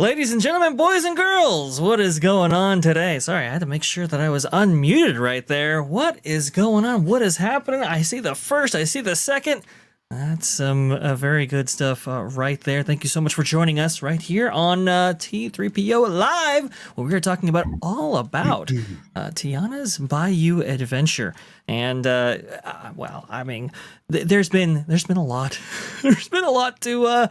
Ladies and gentlemen, boys and girls, what is going on today? Sorry, I had to make sure that I was unmuted right there. What is going on? What is happening? I see the first, I see the second. That's some very good stuff right there. Thank you so much for joining us right here on T3PO Live, where we are talking about all about Tiana's Bayou adventure. And well, I mean, there's been a lot, there's been a lot to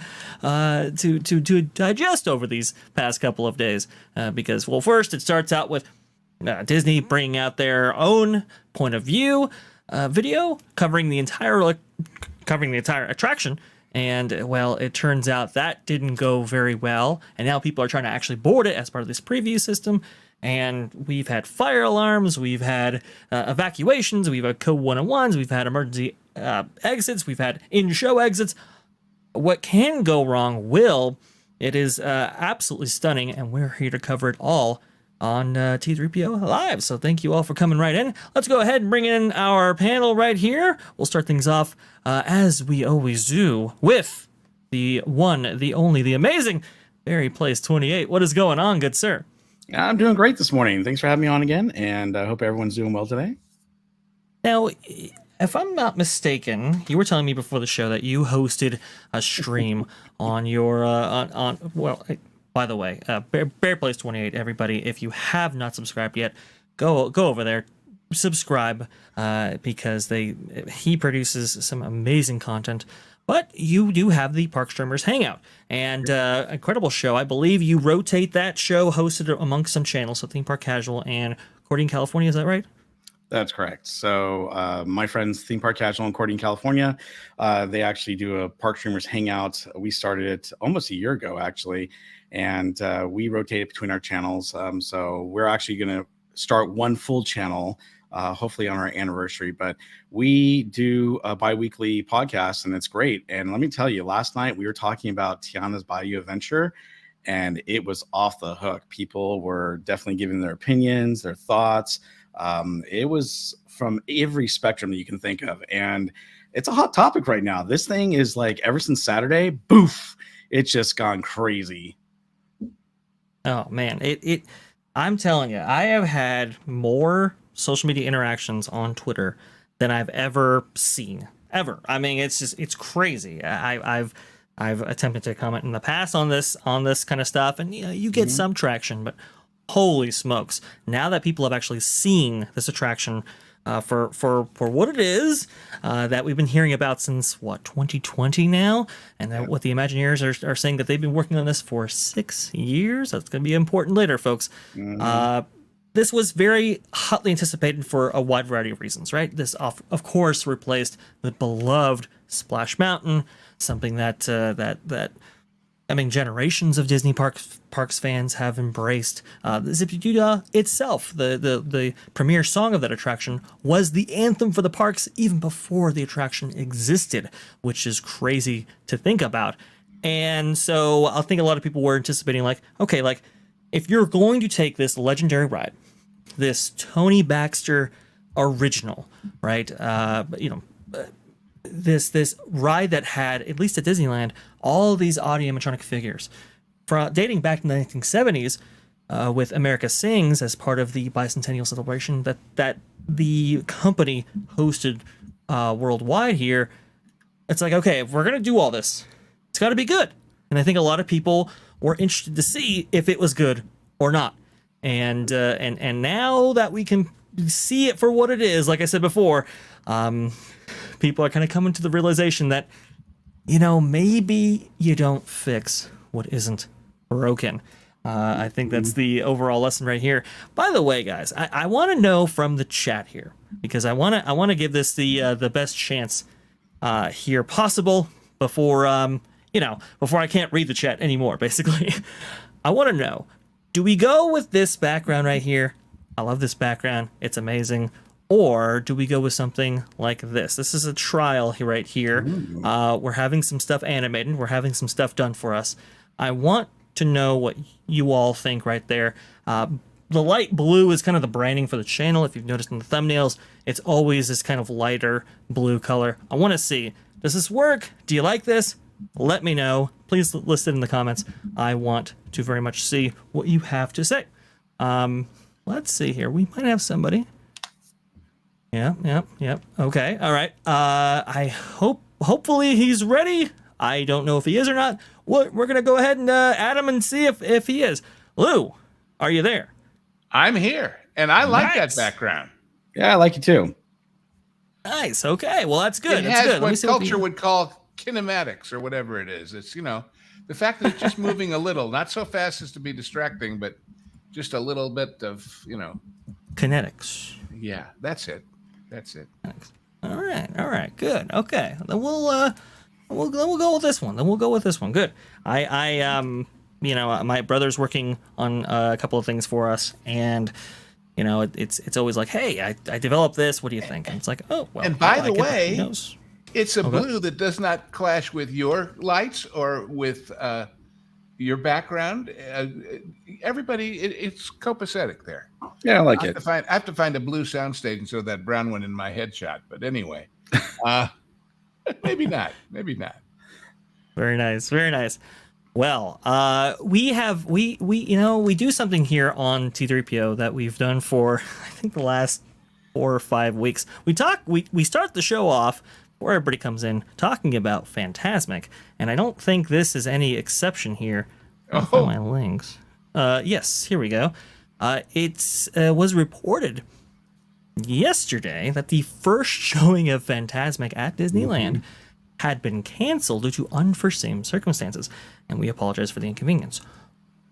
digest over these past couple of days. Because, well, first it starts out with Disney bringing out their own point of view video covering the entire attraction, and well, it turns out that didn't go very well, and now people are trying to actually board it as part of this preview system. And we've had fire alarms, we've had evacuations, we've had code 101s, we've had emergency exits, we've had in-show exits. What can go wrong will. It is absolutely stunning, and we're here to cover it all on T3PO Live. So thank you all for coming right in. Let's go ahead and bring in our panel right here. We'll start things off as we always do with the one, the only, the amazing Barry Place 28. What is going on, good sir? I'm doing great this morning. Thanks for having me on again, and I hope everyone's doing well today. Now, if I'm not mistaken, you were telling me before the show that you hosted a stream on your well. By the way, Bear Place 28, everybody, if you have not subscribed yet, go over there, subscribe, because he produces some amazing content. But you do have the Park Streamers Hangout, and incredible show. I believe you rotate that show, hosted amongst some channels, so Theme Park Casual and Cordy in California. Is that right? That's correct. So my friends, Theme Park Casual in Cordy in California, they actually do a Park Streamers Hangout. We started it almost a year ago, actually. And we rotate it between our channels. So we're actually going to start one full channel, hopefully on our anniversary. But we do a bi-weekly podcast, and it's great. And let me tell you, last night we were talking about Tiana's Bayou adventure, and it was off the hook. People were definitely giving their opinions, their thoughts. It was from every spectrum that you can think of. And it's a hot topic right now. This thing is like, ever since Saturday, boof, it's just gone crazy. Oh man, I'm telling you, I have had more social media interactions on Twitter than I've ever seen. Ever. I mean, it's crazy. I've attempted to comment in the past on this kind of stuff, and you get some traction, but holy smokes! Now that people have actually seen this attraction for what it is, that we've been hearing about since 2020 now, and that what the Imagineers are saying that they've been working on this for 6 years. That's going to be important later, folks. This was very hotly anticipated for a wide variety of reasons, right? This of course replaced the beloved Splash Mountain, something that I mean, generations of Disney parks fans have embraced. The Zip-Doo-Dah itself, the premier song of that attraction, was the anthem for the parks even before the attraction existed, which is crazy to think about. And so I think a lot of people were anticipating, like, okay, like, if you're going to take this legendary ride, this Tony Baxter original, right? This ride that had, at least at Disneyland, all these audio animatronic figures, dating back to the 1970s, with America Sings as part of the bicentennial celebration that the company hosted worldwide here. It's like, okay, if we're gonna do all this, it's got to be good. And I think a lot of people were interested to see if it was good or not. And now that we can see it for what it is, like I said before, people are kind of coming to the realization that, maybe you don't fix what isn't broken. I think that's the overall lesson right here. By the way, guys, I want to know from the chat here, because I want to give this the best chance here possible before I can't read the chat anymore. Basically, I want to know: do we go with this background right here? I love this background; it's amazing. Or do we go with something like this? This is a trial right here. We're having some stuff animated. We're having some stuff done for us. I want to know what you all think right there. The light blue is kind of the branding for the channel. If you've noticed in the thumbnails, it's always this kind of lighter blue color. I want to see, does this work? Do you like this? Let me know. Please list it in the comments. I want to very much see what you have to say. Let's see here. We might have somebody. Yeah. Okay, all right. Hopefully he's ready. I don't know if he is or not. We're gonna go ahead and add him and see if he is. Lou, are you there? I'm here, and I like that background. Yeah, I like it too. Nice. Okay. Well, that's good. It That's has good. what culture would call kinematics or whatever it is. It's the fact that it's just moving a little, not so fast as to be distracting, but just a little bit of kinetics. Yeah, that's it. All right, good. Okay, then we'll go with this one. Good. My brother's working on a couple of things for us, and it's always like, hey, I developed this. What do you think? And it's like, oh, well. And by the way, it's a blue that does not clash with your lights or with your background. Everybody, it's copacetic there. Yeah, I like it. I have to find a blue soundstage instead of that brown one in my headshot. But anyway, maybe not. Very nice. Well, we do something here on T3PO that we've done for, I think, the last 4 or 5 weeks. We start the show off before everybody comes in talking about Fantasmic, and I don't think this is any exception here. Oh, my links. Yes, here we go. It was reported yesterday that the first showing of Fantasmic at Disneyland had been canceled due to unforeseen circumstances, and we apologize for the inconvenience.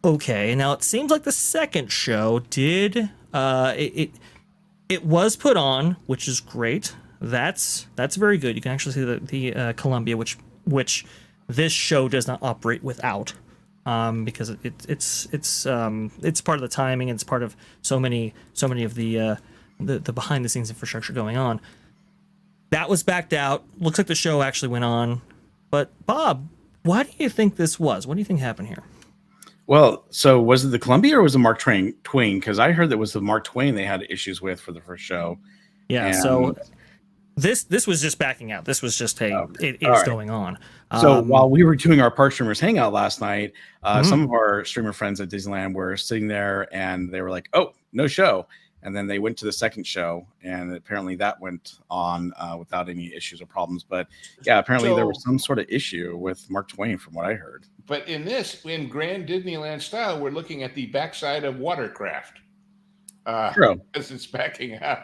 Okay, now it seems like the second show did it was put on, which is great. That's very good. You can actually see the Columbia, which this show does not operate without. Because it's part of the timing, and it's part of so many of the behind the scenes infrastructure going on. That was backed out. Looks like the show actually went on. But Bob, why do you think this was? What do you think happened here? Well, so was it the Columbia or was it Mark Twain? Because I heard that was the Mark Twain they had issues with for the first show. Yeah. So This was just backing out. This was just Okay. it All is right. going on. So while we were doing our park streamers hangout last night, Mhm. some of our streamer friends at Disneyland were sitting there and they were like, "Oh, no show." And then they went to the second show, and apparently that went on without any issues or problems. But yeah, apparently there was some sort of issue with Mark Twain, from what I heard. But in Grand Disneyland style, we're looking at the backside of watercraft. True. As it's backing out.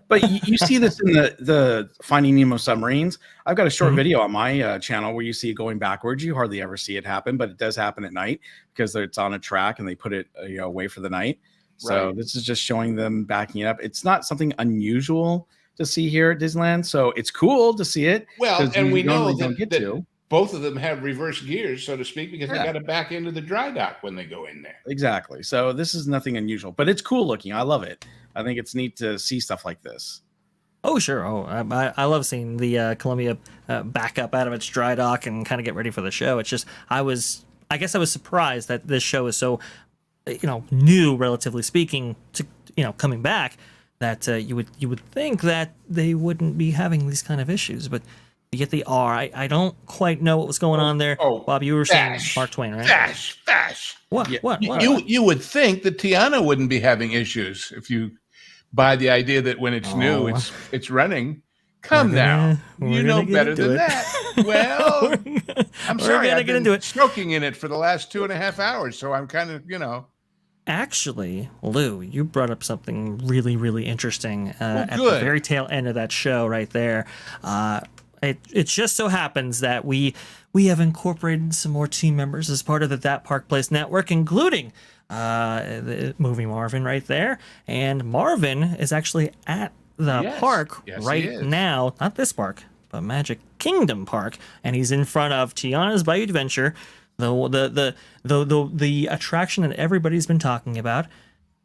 But you see this in the Finding Nemo submarines. I've got a short Mhm. video on my channel where you see it going backwards. You hardly ever see it happen, but it does happen at night because it's on a track and they put it away for the night. So Right. this is just showing them backing it up. It's not something unusual to see here at Disneyland, so it's cool to see it. Well, 'cause and you we know normally that, don't get that to. both of them have reverse gears, so to speak, because they Yeah. got to back into the dry dock when they go in there. Exactly. So this is nothing unusual, but it's cool looking. I love it. I think it's neat to see stuff like this. Oh, sure. Oh, I love seeing the Columbia back up out of its dry dock and kind of get ready for the show. It's just I guess I was surprised that this show is so new, relatively speaking, to coming back, that you would think that they wouldn't be having these kind of issues, but yet they are. I don't quite know what was going on there. Bob, you were saying Mark Twain, right? Vash. What? Yeah. What? You would think that Tiana wouldn't be having issues if you buy the idea that when it's new, it's running. Come now, you know better than that. Well, I'm sorry, I've been smoking in it for the last 2.5 hours, so I'm kind of, Actually, Lou, you brought up something really, really interesting at the good. very tail end of that show right there. It just so happens that we have incorporated some more team members as part of the That Park Place network, including the movie Marvin right there. And Marvin is actually at the park right now. Not this park, but Magic Kingdom Park. And he's in front of Tiana's Bayou Adventure, the attraction that everybody's been talking about.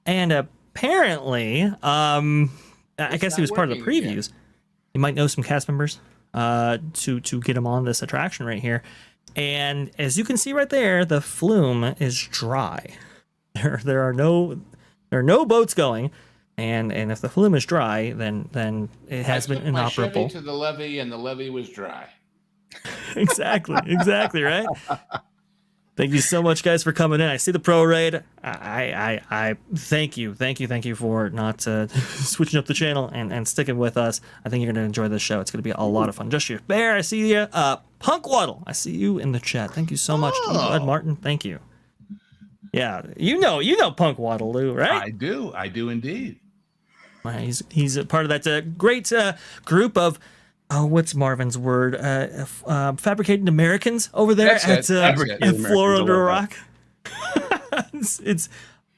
And apparently, I guess he was part of the previews. You might know some cast members to get him on this attraction right here. And as you can see right there, the flume is dry. There are no boats going, and if the flume is dry, then it has been inoperable. I took my Chevy to the levee, and the levee was dry. Exactly, right? Thank you so much, guys, for coming in. I see the pro raid. I thank you for not switching up the channel and sticking with us. I think you're going to enjoy this show. It's going to be a lot of fun. Just your bear, I see you. Punk Waddle, I see you in the chat. Thank you so much. Ed Martin, thank you. Yeah, you know Punk Waddle, Lou, right? I do indeed. He's a part of that great group of. Oh, what's Marvin's word? Fabricated Americans over there in Floor Under a Rock. it's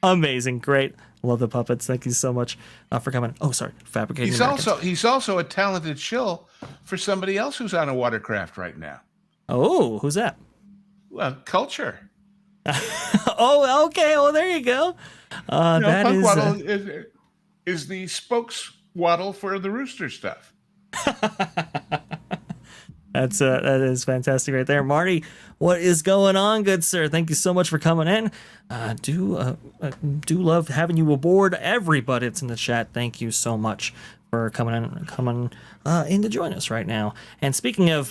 amazing, great. Love the puppets. Thank you so much for coming. Oh, sorry, Fabricated Americans. He's also a talented shill for somebody else who's on a watercraft right now. Oh, who's that? Well, Culture. Oh, okay. Well, there you go. That Punk Waddle is the spokeswaddle for the Rooster stuff. That is fantastic right there. Marty, what is going on, good sir? Thank you so much for coming in. Do love having you aboard. Everybody that's in the chat, thank you so much for coming in to join us right now. And speaking of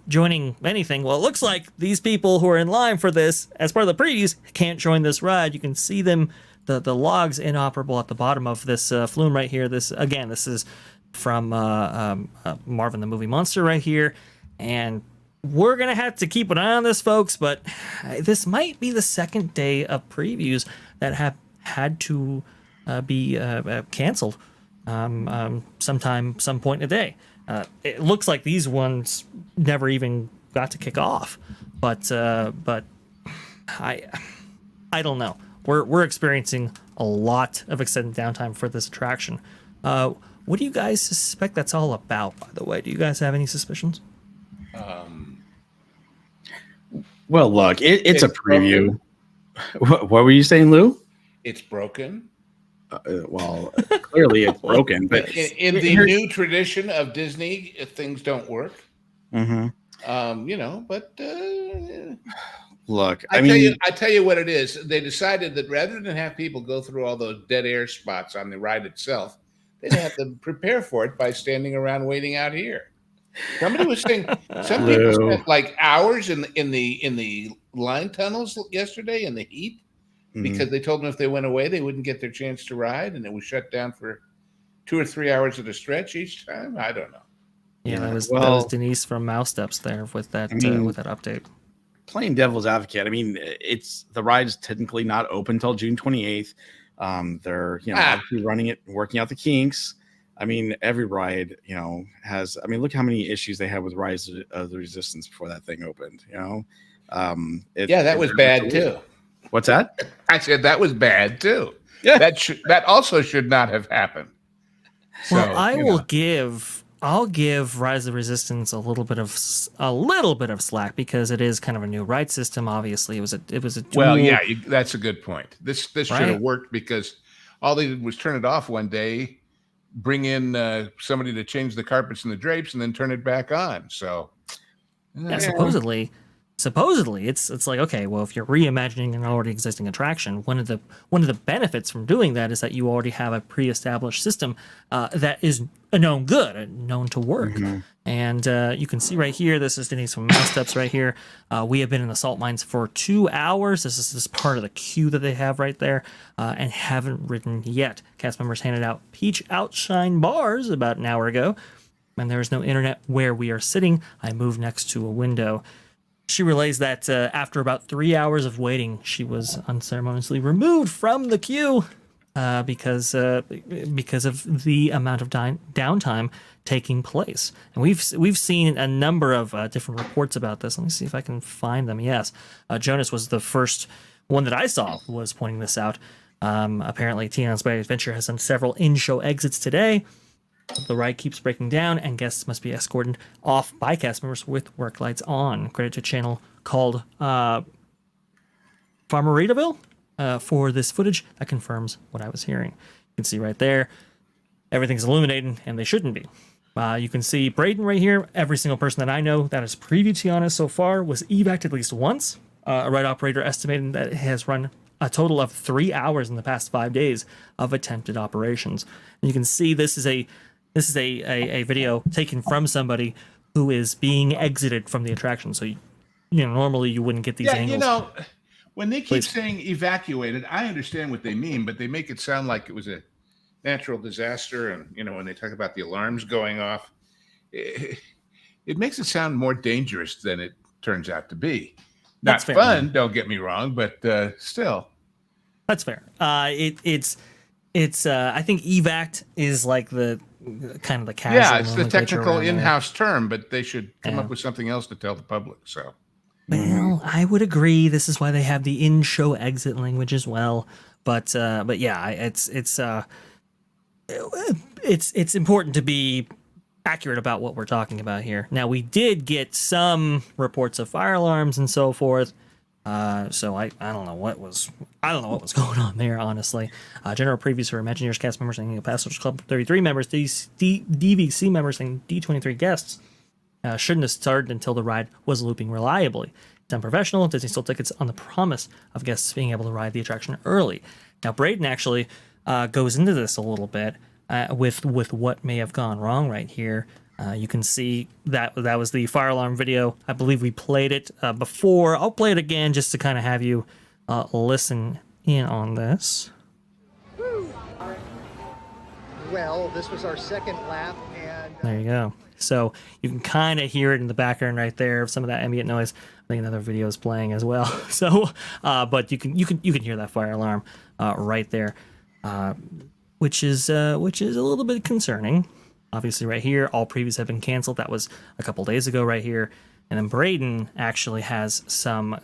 joining anything, well, it looks like these people who are in line for this as part of the previews can't join this ride. You can see them, the logs inoperable at the bottom of this flume right here. This is from Marvin the Movie Monster right here, and we're gonna have to keep an eye on this, folks, but this might be the second day of previews that have had to be canceled some point in the day. It looks like these ones never even got to kick off, but I don't know. We're experiencing a lot of extended downtime for this attraction. What do you guys suspect that's all about, by the way? Do you guys have any suspicions? Well, look, it's a preview. What were you saying, Lou? It's broken. Well, clearly it's broken. But in the new tradition of Disney, if things don't work, mm-hmm. But look, I tell you what it is. They decided that rather than have people go through all those dead air spots on the ride itself, They'd have to prepare for it by standing around waiting out here. Somebody was saying some people spent like hours in the line tunnels yesterday in the heat because they told them if they went away, they wouldn't get their chance to ride, and it was shut down for 2 or 3 hours at a stretch each time. I don't know. Yeah, that was Denise from Mouse Steps there with that with that update. Playing devil's advocate, I mean, it's the ride's technically not open until June 28th. They're obviously running it, working out the kinks. I mean, every ride, has. I mean, look how many issues they had with Rise of the Resistance before that thing opened. That was bad too. What's that? I said that was bad too. Yeah, that also should not have happened. Well, I'll give Rise of Resistance a little bit of slack because it is kind of a new ride system. Obviously, it was a dual, well, yeah, that's a good point. This should have worked because all they did was turn it off one day, bring in somebody to change the carpets and the drapes, and then turn it back on. So, supposedly it's like, okay, well, if you're reimagining an already existing attraction, one of the benefits from doing that is that you already have a pre-established system that is known to work. And you can see right here, this is Denise from Mouse Steps right here. We have been in the salt mines for 2 hours. This is part of the queue that they have right there, and haven't ridden yet. Cast members handed out peach outshine bars about an hour ago, and there is no internet where we are sitting. I moved next to a window. She relays that after about 3 hours of waiting, she was unceremoniously removed from the queue because of the amount of downtime taking place. And we've seen a number of different reports about this. Let me see if I can find them. Yes, Jonas was the first one that I saw was pointing this out. Apparently, Tiana's Bayou Adventure has done several in-show exits today. The ride keeps breaking down, and guests must be escorted off by cast members with work lights on. Credit to a channel called Farmeritaville for this footage that confirms what I was hearing. You can see right there, everything's illuminated, and they shouldn't be. You can see Braden right here. Every single person that I know that has previewed Tiana so far was evac'd at least once. A ride operator estimated that it has run a total of 3 hours in the past 5 days of attempted operations. And you can see this is a video taken from somebody who is being exited from the attraction. So, normally you wouldn't get these angles. When they keep saying evacuated, I understand what they mean, but they make it sound like it was a natural disaster. And, when they talk about the alarms going off, it makes it sound more dangerous than it turns out to be. Not fun, don't get me wrong, but still. That's fair. It's I think evac is like the kind of the casual. Yeah, it's the technical in-house term, but they should come up with something else to tell the public. So, well, I would agree. This is why they have the in-show exit language as well. But yeah, it's important to be accurate about what we're talking about here. Now, we did get some reports of fire alarms and so forth. So I don't know what was going on there, honestly. General previews for Imagineers cast members and Passengers Club 33 members, DVC members, and D23 guests shouldn't have started until the ride was looping reliably. It's unprofessional. Disney sold tickets on the promise of guests being able to ride the attraction early. Now, Braden actually goes into this a little bit with what may have gone wrong right here. You can see that was the fire alarm video. I believe we played it before. I'll play it again just to kind of have you listen in on this. Well, this was our second lap, and there you go. So you can kind of hear it in the background right there of some of that ambient noise. I think another video is playing as well. So, but you can hear that fire alarm right there, which is a little bit concerning. Obviously, right here, all previews have been canceled. That was a couple days ago, right here. And then Braden actually has some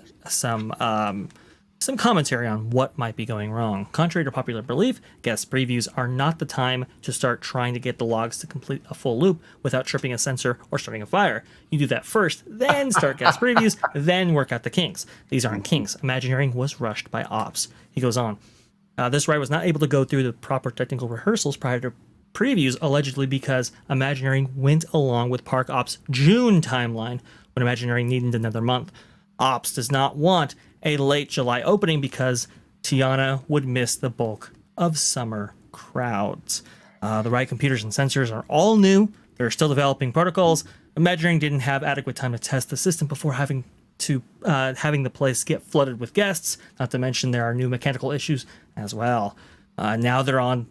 commentary on what might be going wrong. Contrary to popular belief, guest previews are not the time to start trying to get the logs to complete a full loop without tripping a sensor or starting a fire. You do that first, then start guest previews, then work out the kinks. These aren't kinks. Imagineering was rushed by ops. He goes on. This ride was not able to go through the proper technical rehearsals prior to previews, allegedly because Imagineering went along with Park Ops' June timeline when Imagineering needed another month. Ops does not want a late July opening because Tiana would miss the bulk of summer crowds. The ride computers and sensors are all new. They're still developing protocols. Imagineering didn't have adequate time to test the system before having the place get flooded with guests. Not to mention there are new mechanical issues as well. Now they're on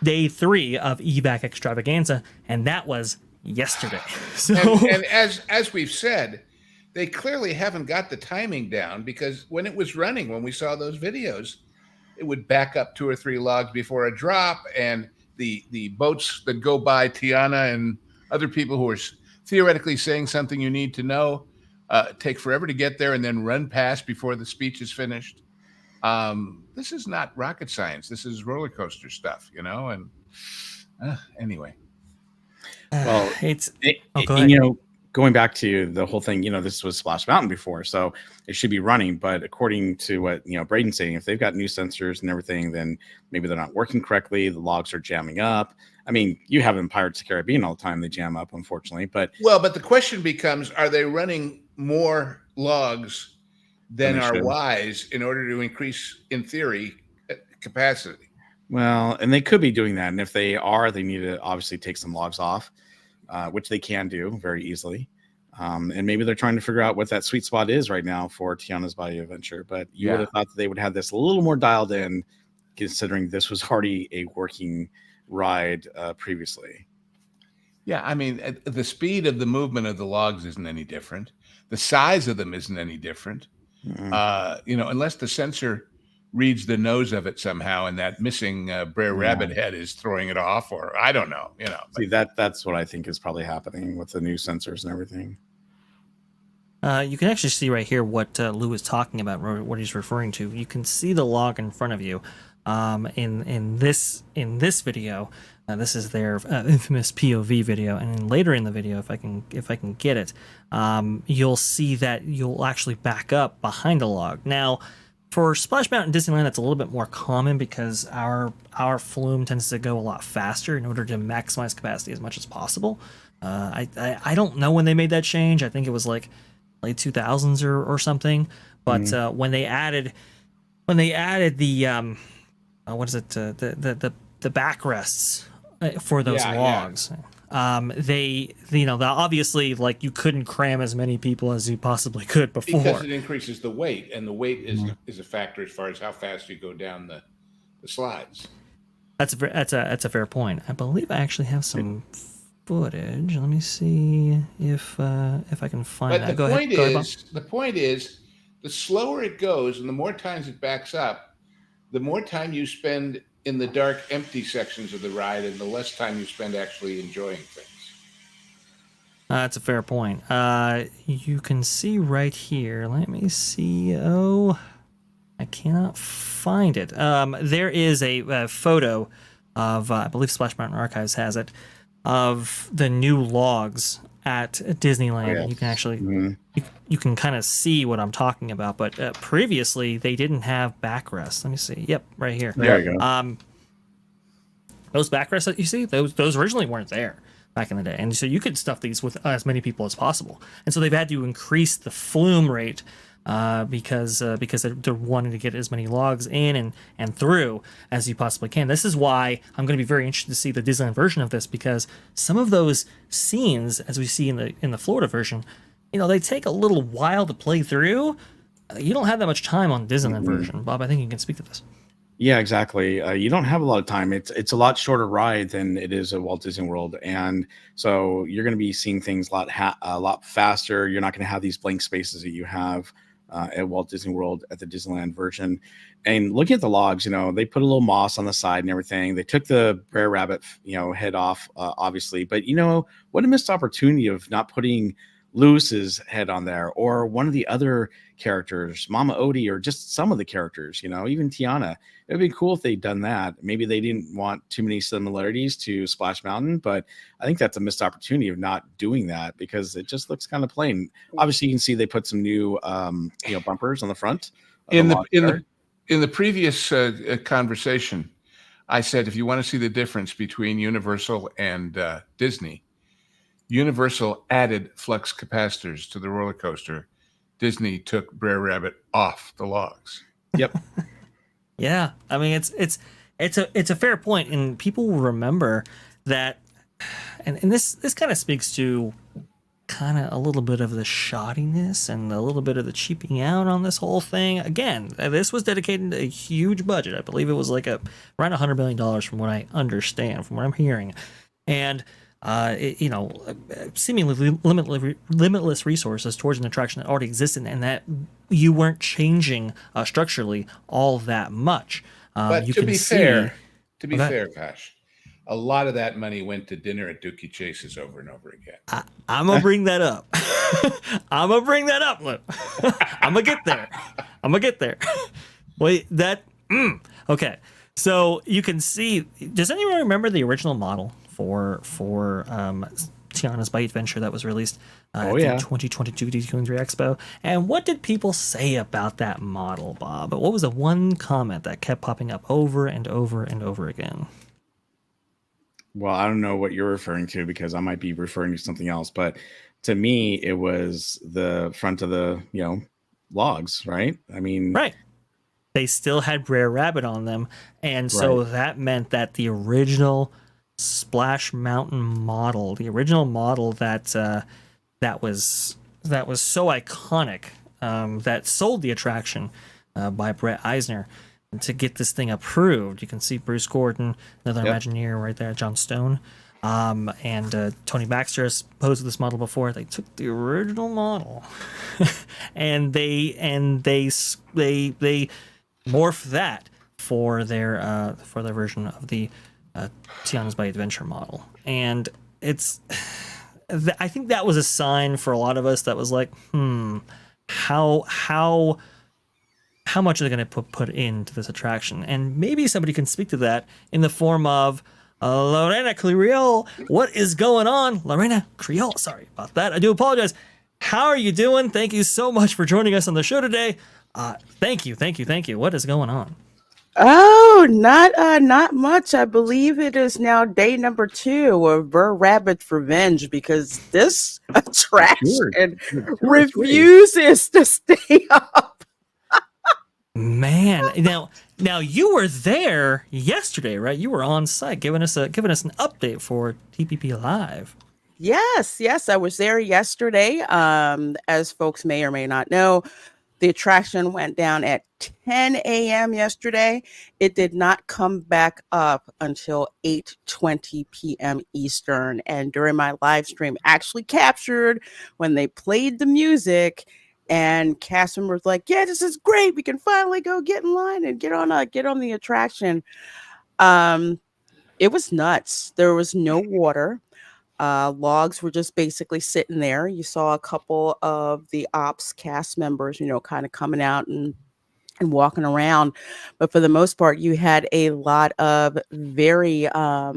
day 3 of evac extravaganza, and that was yesterday. So, and as we've said, they clearly haven't got the timing down, because when it was running, when we saw those videos, it would back up 2 or 3 logs before a drop, and the boats that go by Tiana and other people who are theoretically saying something you need to know take forever to get there and then run past before the speech is finished. This is not rocket science. This is roller coaster stuff, and anyway. Well, go ahead. Going back to the whole thing, this was Splash Mountain before, so it should be running. But according to what Braden's saying, if they've got new sensors and everything, then maybe they're not working correctly. The logs are jamming up. I mean, you have in Pirates of the Caribbean all the time; they jam up, unfortunately. But the question becomes: are they running more logs than are wise in order to increase, in theory, capacity? Well, and they could be doing that, and if they are, they need to obviously take some logs off. Which they can do very easily. And maybe they're trying to figure out what that sweet spot is right now for Tiana's Bayou adventure. But you would have thought that they would have this a little more dialed in, considering this was already a working ride previously. Yeah, I mean, the speed of the movement of the logs isn't any different. The size of them isn't any different. Unless the sensor reads the nose of it somehow, and that missing Brer Rabbit head is throwing it off, or I don't know. See, that's what I think is probably happening with the new sensors and everything. You can actually see right here what Lou is talking about, what he's referring to. You can see the log in front of you. In this video, this is their infamous POV video, and then later in the video, if I can get it, you'll see that you'll actually back up behind a log. Now, for Splash Mountain Disneyland, that's a little bit more common because our flume tends to go a lot faster in order to maximize capacity as much as possible. I don't know when they made that change. I think it was like late 2000s or something. But when they added the what is it, the backrests for those logs. They obviously, like, you couldn't cram as many people as you possibly could before, because it increases the weight, and the weight is a factor as far as how fast you go down the slides. That's a fair point. I believe I actually have some footage. Let me see if I can find that. The point is, the slower it goes and the more times it backs up, the more time you spend in the dark, empty sections of the ride, and the less time you spend actually enjoying things. That's a fair point. You can see right here. Let me see. Oh, I cannot find it. There is a photo of, I believe Splash Mountain Archives has it, of the new logs at Disneyland. Oh, yes. You can actually you can kind of see what I'm talking about, but previously they didn't have backrests. Let me see. Yep, right here. There you go. Those backrests that you see, those originally weren't there back in the day, and so you could stuff these with as many people as possible. And so they've had to increase the flume rate because they're wanting to get as many logs in and through as you possibly can. This is why I'm going to be very interested to see the Disneyland version of this, because some of those scenes, as we see in the Florida version, they take a little while to play through. You don't have that much time on Disneyland version. Bob, I think you can speak to this. Yeah, exactly. You don't have a lot of time. It's a lot shorter ride than it is at Walt Disney World, and so you're going to be seeing things a lot faster. You're not going to have these blank spaces that you have at Walt Disney World at the Disneyland version. And looking at the logs, they put a little moss on the side and everything. They took the Brer Rabbit, head off, obviously. But what a missed opportunity of not putting Lewis's head on there, or one of the other characters, Mama Odie, or just some of the characters, even Tiana. It would be cool if they'd done that. Maybe they didn't want too many similarities to Splash Mountain, but I think that's a missed opportunity of not doing that, because it just looks kind of plain. Obviously, you can see they put some new, bumpers on the front. In the previous conversation, I said, if you want to see the difference between Universal and Disney, Universal added flux capacitors to the roller coaster. Disney took Brer Rabbit off the logs. Yep. Yeah, I mean it's a fair point, and people will remember that, and this kind of speaks to kind of a little bit of the shoddiness and a little bit of the cheaping out on this whole thing. Again, this was dedicated to a huge budget. I believe it was like around $100 million from what I understand, from what I'm hearing. And, seemingly limitless resources towards an attraction that already existed and that you weren't changing structurally all that much. But you to can be see, fair, Okay. fair, Vash, a lot of that money went to dinner at Dookie Chase's over and over again. I'm gonna bring that up. I'm gonna bring that up, Lou. I'm gonna get there. Wait, okay. So you can see. Does anyone remember the original model for Tiana's Bayou Adventure that was released at the 2022 D23 Expo? And what did people say about that model, Bob? What was the one comment that kept popping up over and over and over again? Well, I don't know what you're referring to because I might be referring to something else. But to me, it was the front of the, logs, right? I mean, right. They still had Brer Rabbit on them. And so that meant that the original Splash Mountain model, the original model that was so iconic, that sold the attraction by Brett Eisner. And to get this thing approved, you can see Bruce Gordon, another Imagineer right there, John Stone, and Tony Baxter has posed this model before. They took the original model and they morphed that for their version of the Tiana's Bayou Adventure model. And I think that was a sign for a lot of us that was like, how much are they going to put into this attraction? And maybe somebody can speak to that in the form of Lorena Creole. What is going on? Lorena Creole, sorry about that. I do apologize. How are you doing? Thank you so much for joining us on the show today. Thank you. What is going on? Oh, not much. I believe it is now day number 2 of Brer Rabbit's Revenge because this attraction refuses to stay up. Man, now you were there yesterday, right? You were on site giving us an update for TPP Live. Yes, I was there yesterday. As folks may or may not know, the attraction went down at 10 a.m. yesterday. It did not come back up until 8:20 p.m. Eastern. And during my live stream, actually captured when they played the music. And cast members were like, "Yeah, this is great. We can finally go get in line and get on the attraction." It was nuts. There was no water. Logs were just basically sitting there. You saw a couple of the ops cast members, kind of coming out and walking around. But for the most part, you had a lot of very, I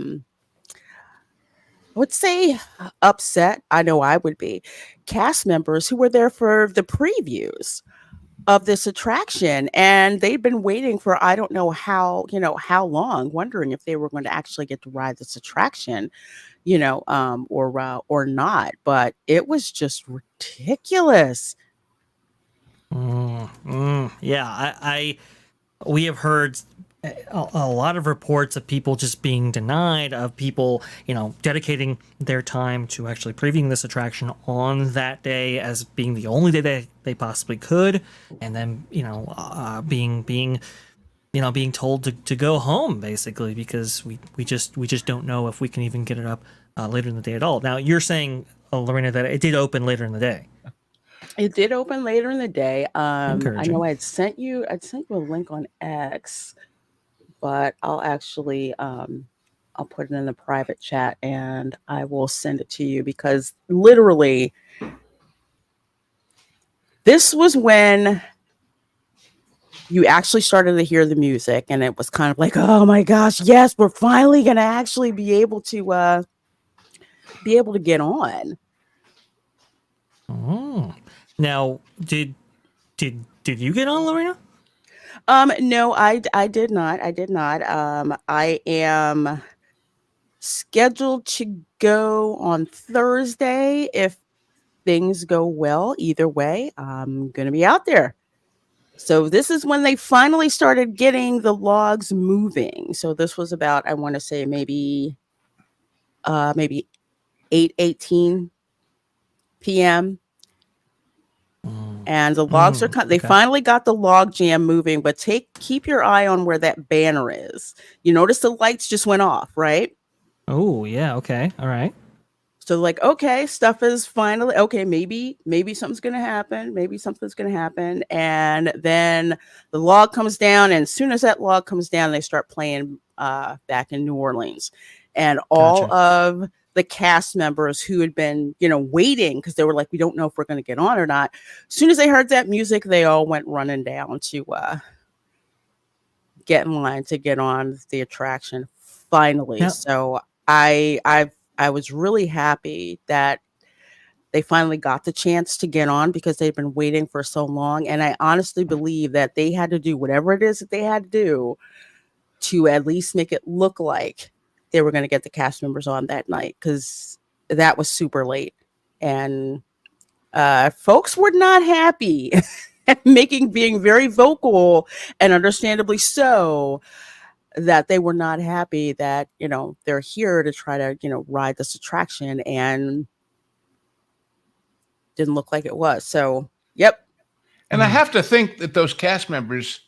would say upset. I know I would be. Cast members who were there for the previews of this attraction, and they'd been waiting for I don't know how long, wondering if they were going to actually get to ride this attraction, or not. But it was just ridiculous. Yeah, we have heard a lot of reports of people just being denied, of people, dedicating their time to actually previewing this attraction on that day as being the only day they possibly could, and then being told to go home basically because we just don't know if we can even get it up later in the day at all. Now you're saying, Lorena, that it did open later in the day. It did open later in the day. I Encouraging. know I'd sent you a link on X, but I'll actually I'll put it in the private chat and I will send it to you because literally this was when you actually started to hear the music and it was kind of like, oh my gosh, yes, we're finally gonna actually be able to get on. Oh. Now, did you get on, Lorena? No, I did not. I am scheduled to go on Thursday if things go well. Either way, I'm gonna be out there. So this is when they finally started getting the logs moving. So this was about, I want to say maybe 8:18 p.m. And the logs are they okay. finally got the log jam moving, but keep your eye on where that banner is. You notice the lights just went off, right? Oh, yeah. Okay. All right. So like, okay, stuff is finally okay. Maybe something's gonna happen. Maybe something's gonna happen. And then the log comes down, and as soon as that log comes down, they start playing back in New Orleans, and all Gotcha. of the cast members who had been, waiting because they were like, we don't know if we're going to get on or not. As soon as they heard that music, they all went running down to get in line to get on the attraction finally. Now, So I was really happy that they finally got the chance to get on because they've been waiting for so long. And I honestly believe that they had to do whatever it is that they had to do to at least make it look like they were going to get the cast members on that night, because that was super late. And folks were not happy being very vocal, and understandably so, that they were not happy that, they're here to try to, ride this attraction, and didn't look like it was. So, yep. And I have to think that those cast members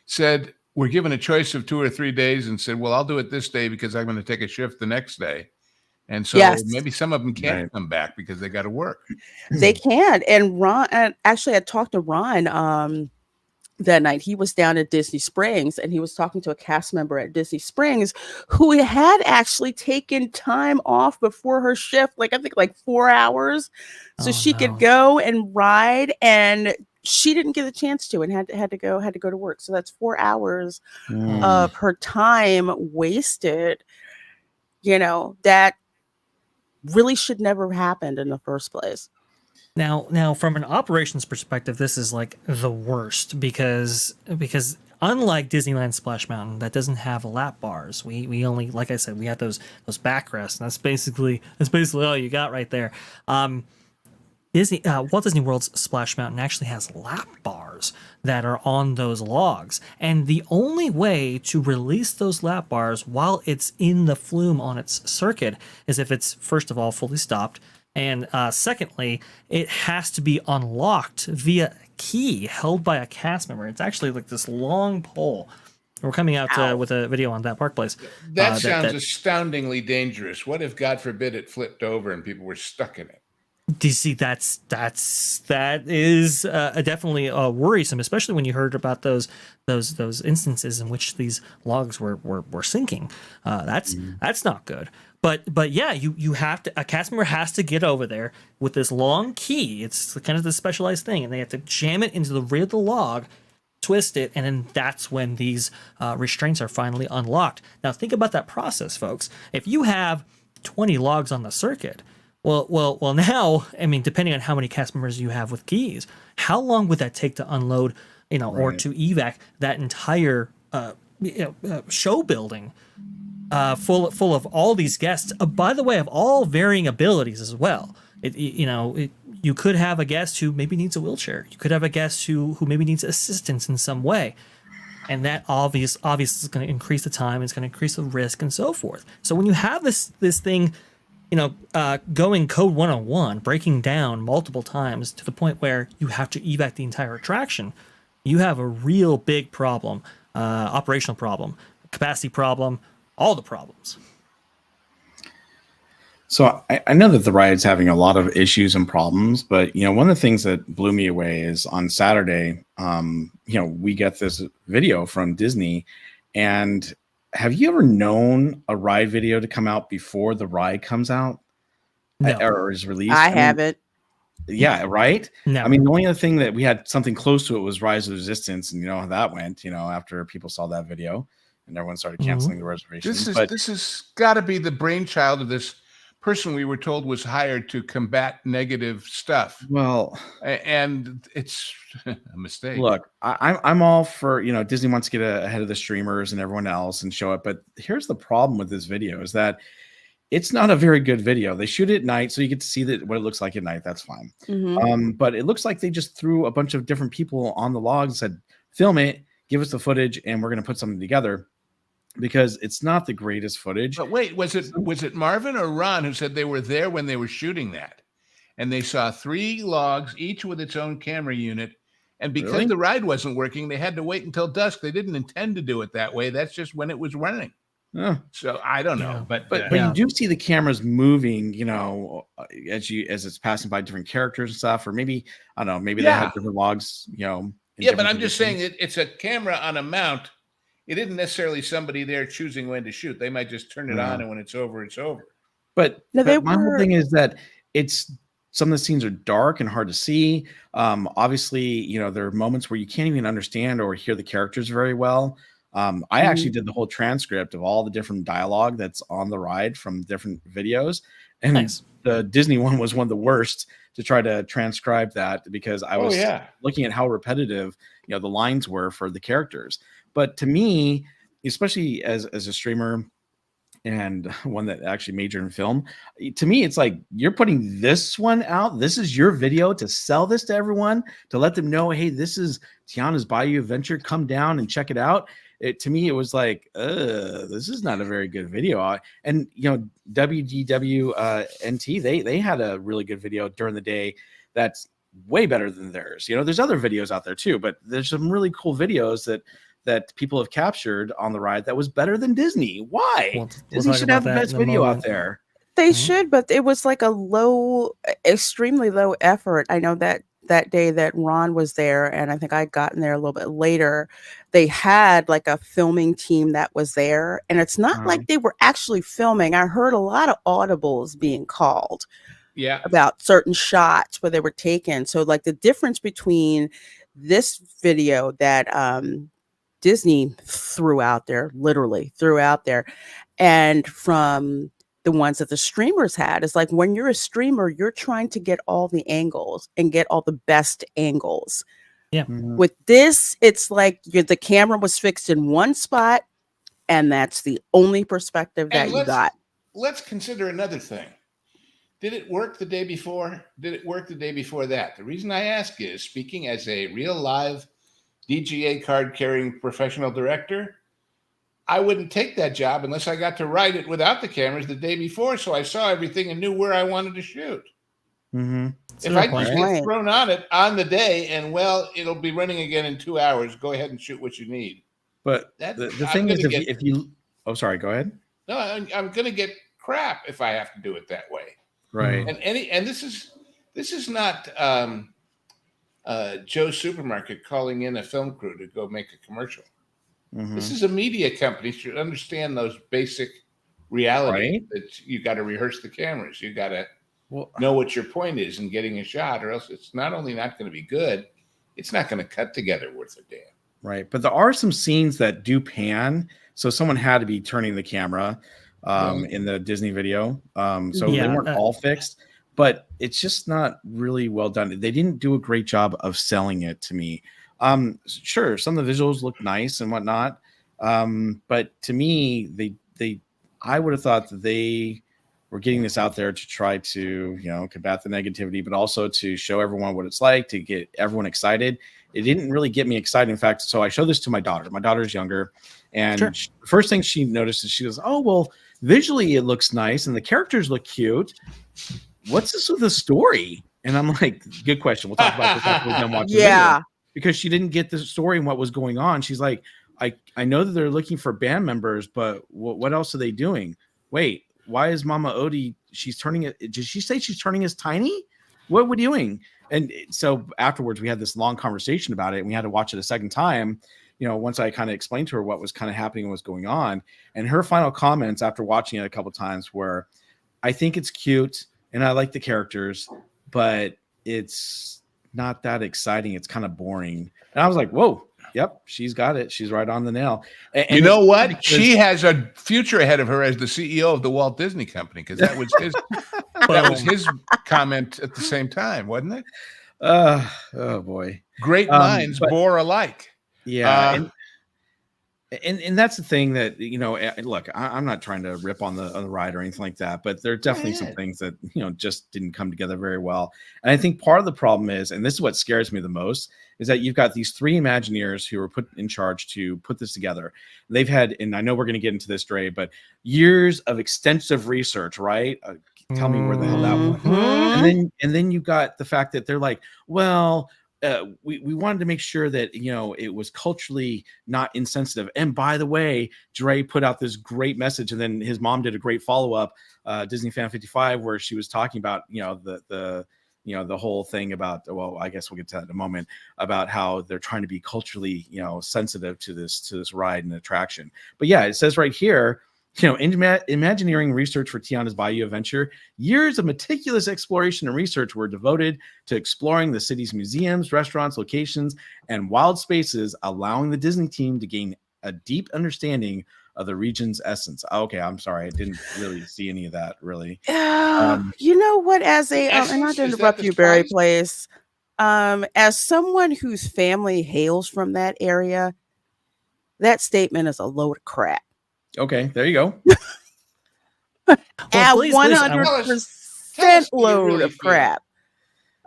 said, we're given a choice of 2 or 3 days, and said, well, I'll do it this day because I'm going to take a shift the next day. And so Yes. maybe some of them can't Right. come back because they got to work. They can. And Ron, actually, I talked to Ron that night. He was down at Disney Springs, and he was talking to a cast member at Disney Springs who had actually taken time off before her shift, I think 4 hours, so she could go and ride, and she didn't get a chance to, and had to go to work. So that's 4 hours of her time wasted, that really should never have happened in the first place. Now, from an operations perspective, this is like the worst because unlike Disneyland Splash Mountain, that doesn't have lap bars. We only, like I said, we have those backrests, and that's basically all you got right there. Walt Disney World's Splash Mountain actually has lap bars that are on those logs, and the only way to release those lap bars while it's in the flume on its circuit is if it's, first of all, fully stopped, and secondly, it has to be unlocked via a key held by a cast member. It's actually like this long pole. We're coming out with a video on that Park Place. That sounds astoundingly dangerous. What if, God forbid, it flipped over and people were stuck in it? Do you see, that is definitely worrisome, especially when you heard about those instances in which these logs were sinking. That's not good. But yeah, you have to, a cast member has to get over there with this long key. It's kind of the specialized thing, and they have to jam it into the rear of the log, twist it, and then that's when these restraints are finally unlocked. Now think about that process, folks. If you have 20 logs on the circuit, well, now, I mean, depending on how many cast members you have with keys, how long would that take to unload, or to evac that entire show building full of all these guests? By the way, of all varying abilities as well. You could have a guest who maybe needs a wheelchair. You could have a guest who maybe needs assistance in some way. And that obviously is going to increase the time, it's going to increase the risk, and so forth. So when you have this thing, going code 101, breaking down multiple times to the point where you have to evac the entire attraction, you have a real big problem, operational problem, capacity problem, all the problems. So I know that the ride's having a lot of issues and problems, but one of the things that blew me away is on Saturday, we get this video from Disney, and have you ever known a ride video to come out before the ride comes out? No. Or is released? I haven't. Yeah, right? No. I mean, the only other thing that we had something close to it was Rise of Resistance, and you know how that went, after people saw that video and everyone started canceling the reservations. This has got to be the brainchild of this person we were told was hired to combat negative stuff. Well, and it's a mistake. Look, I'm all for, Disney wants to get ahead of the streamers and everyone else and show it. But here's the problem with this video is that it's not a very good video. They shoot it at night, so you get to see what it looks like at night. That's fine. Mm-hmm. But it looks like they just threw a bunch of different people on the log and said, film it, give us the footage, and we're going to put something together, because it's not the greatest footage. But wait, was it Marvin or Ron who said they were there when they were shooting that, and they saw 3 logs, each with its own camera unit, and because Really? the ride wasn't working, they had to wait until dusk. They didn't intend to do it that way. That's just when it was running. Oh. So I don't know, but you do see the cameras moving, as it's passing by different characters and stuff, or maybe I don't know, maybe they had different logs, in but I'm different just saying positions. it's a camera on a mount. It isn't necessarily somebody there choosing when to shoot. They might just turn it on, and when it's over, it's over. But, No, my whole thing is that it's some of the scenes are dark and hard to see. Obviously, there are moments where you can't even understand or hear the characters very well. I actually did the whole transcript of all the different dialogue that's on the ride from different videos, and Nice. the Disney one was one of the worst to try to transcribe that, because I was looking at how repetitive the lines were for the characters. But to me, especially as a streamer and one that actually majored in film, to me, it's like, you're putting this one out. This is your video to sell this to everyone, to let them know, hey, this is Tiana's Bayou Adventure. Come down and check it out. To me, it was like, this is not a very good video. And WDW NT, they had a really good video during the day that's way better than theirs. There's other videos out there too, but there's some really cool videos that people have captured on the ride that was better than Disney. Why? Disney should have the best video out there. They should, but it was like a extremely low effort. I know that day that Ron was there, and I think I'd gotten there a little bit later, they had like a filming team that was there, and it's not like they were actually filming. I heard a lot of audibles being called about certain shots where they were taken. So like the difference between this video that Disney literally threw out there, and from the ones that the streamers had, is like, when you're a streamer, you're trying to get all the angles and get all the best angles. Yeah. With this, it's like the camera was fixed in one spot, and that's the only perspective that you got. Let's consider another thing. Did it work the day before? Did it work the day before that? The reason I ask is, speaking as a real live DGA card carrying professional director, I wouldn't take that job unless I got to ride it without the cameras the day before, so I saw everything and knew where I wanted to shoot. If I just get thrown on it on the day, and it'll be running again in 2 hours, go ahead and shoot what you need. But the thing is, if you sorry, go ahead. No, I'm going to get crap if I have to do it that way. Right. And this is not Joe's Supermarket calling in a film crew to go make a commercial. This is a media company. Should understand those basic realities, that you got to rehearse the cameras. You got to know what your point is in getting a shot, or else it's not only not going to be good, it's not going to cut together worth a damn. Right. But there are some scenes that do pan. So someone had to be turning the camera in the Disney video. So they weren't all fixed, but it's just not really well done. They didn't do a great job of selling it to me. Sure, some of the visuals look nice and whatnot, but to me, I would have thought that they were getting this out there to try to combat the negativity, but also to show everyone what it's like, to get everyone excited. It didn't really get me excited. In fact, so I showed this to my daughter. My daughter's younger, and the first thing she noticed is she goes, "Oh, well, visually it looks nice and the characters look cute. What's this with the story?" And I'm like, "Good question. We'll talk about this after we're done watching the video." Because she didn't get the story and what was going on. She's like, I know that they're looking for band members, but what else are they doing? Wait, why is Mama Odie? She's turning it. Did she say she's turning us tiny? What are we doing? And so afterwards, we had this long conversation about it, and we had to watch it a second time. Once I kind of explained to her what was kind of happening and what's going on, and her final comments after watching it a couple of times were, "I think it's cute and I like the characters, but it's not that exciting. It's kind of boring." And I was like, "Whoa, yep, she's got it. She's right on the nail." And you know what? She has a future ahead of her as the CEO of the Walt Disney Company, because that was his that was his comment at the same time, wasn't it? Oh boy, great minds bore alike. Yeah. And that's the thing that, look, I'm not trying to rip on the ride or anything like that, but there are definitely some things that, just didn't come together very well. And I think part of the problem is, and this is what scares me the most, is that you've got these 3 Imagineers who were put in charge to put this together. They've had, and I know we're going to get into this, Dre, but years of extensive research, right? Tell me where the hell that went. And then you got the fact that they're like, well, we wanted to make sure that it was culturally not insensitive. And by the way, Dre put out this great message, and then his mom did a great follow-up, Disney Fan 55, where she was talking about the whole thing about, well, I guess we'll get to that in a moment, about how they're trying to be culturally sensitive to this ride and attraction. But yeah, it says right here, Imagineering research for Tiana's Bayou adventure, years of meticulous exploration and research were devoted to exploring the city's museums, restaurants, locations, and wild spaces, allowing the Disney team to gain a deep understanding of the region's essence. Okay, I'm sorry, I didn't really see any of that, really. You know what? As a, and not to interrupt you, Barry Place, as someone whose family hails from that area, that statement is a load of crap. Okay, there you go. At 100% load of crap.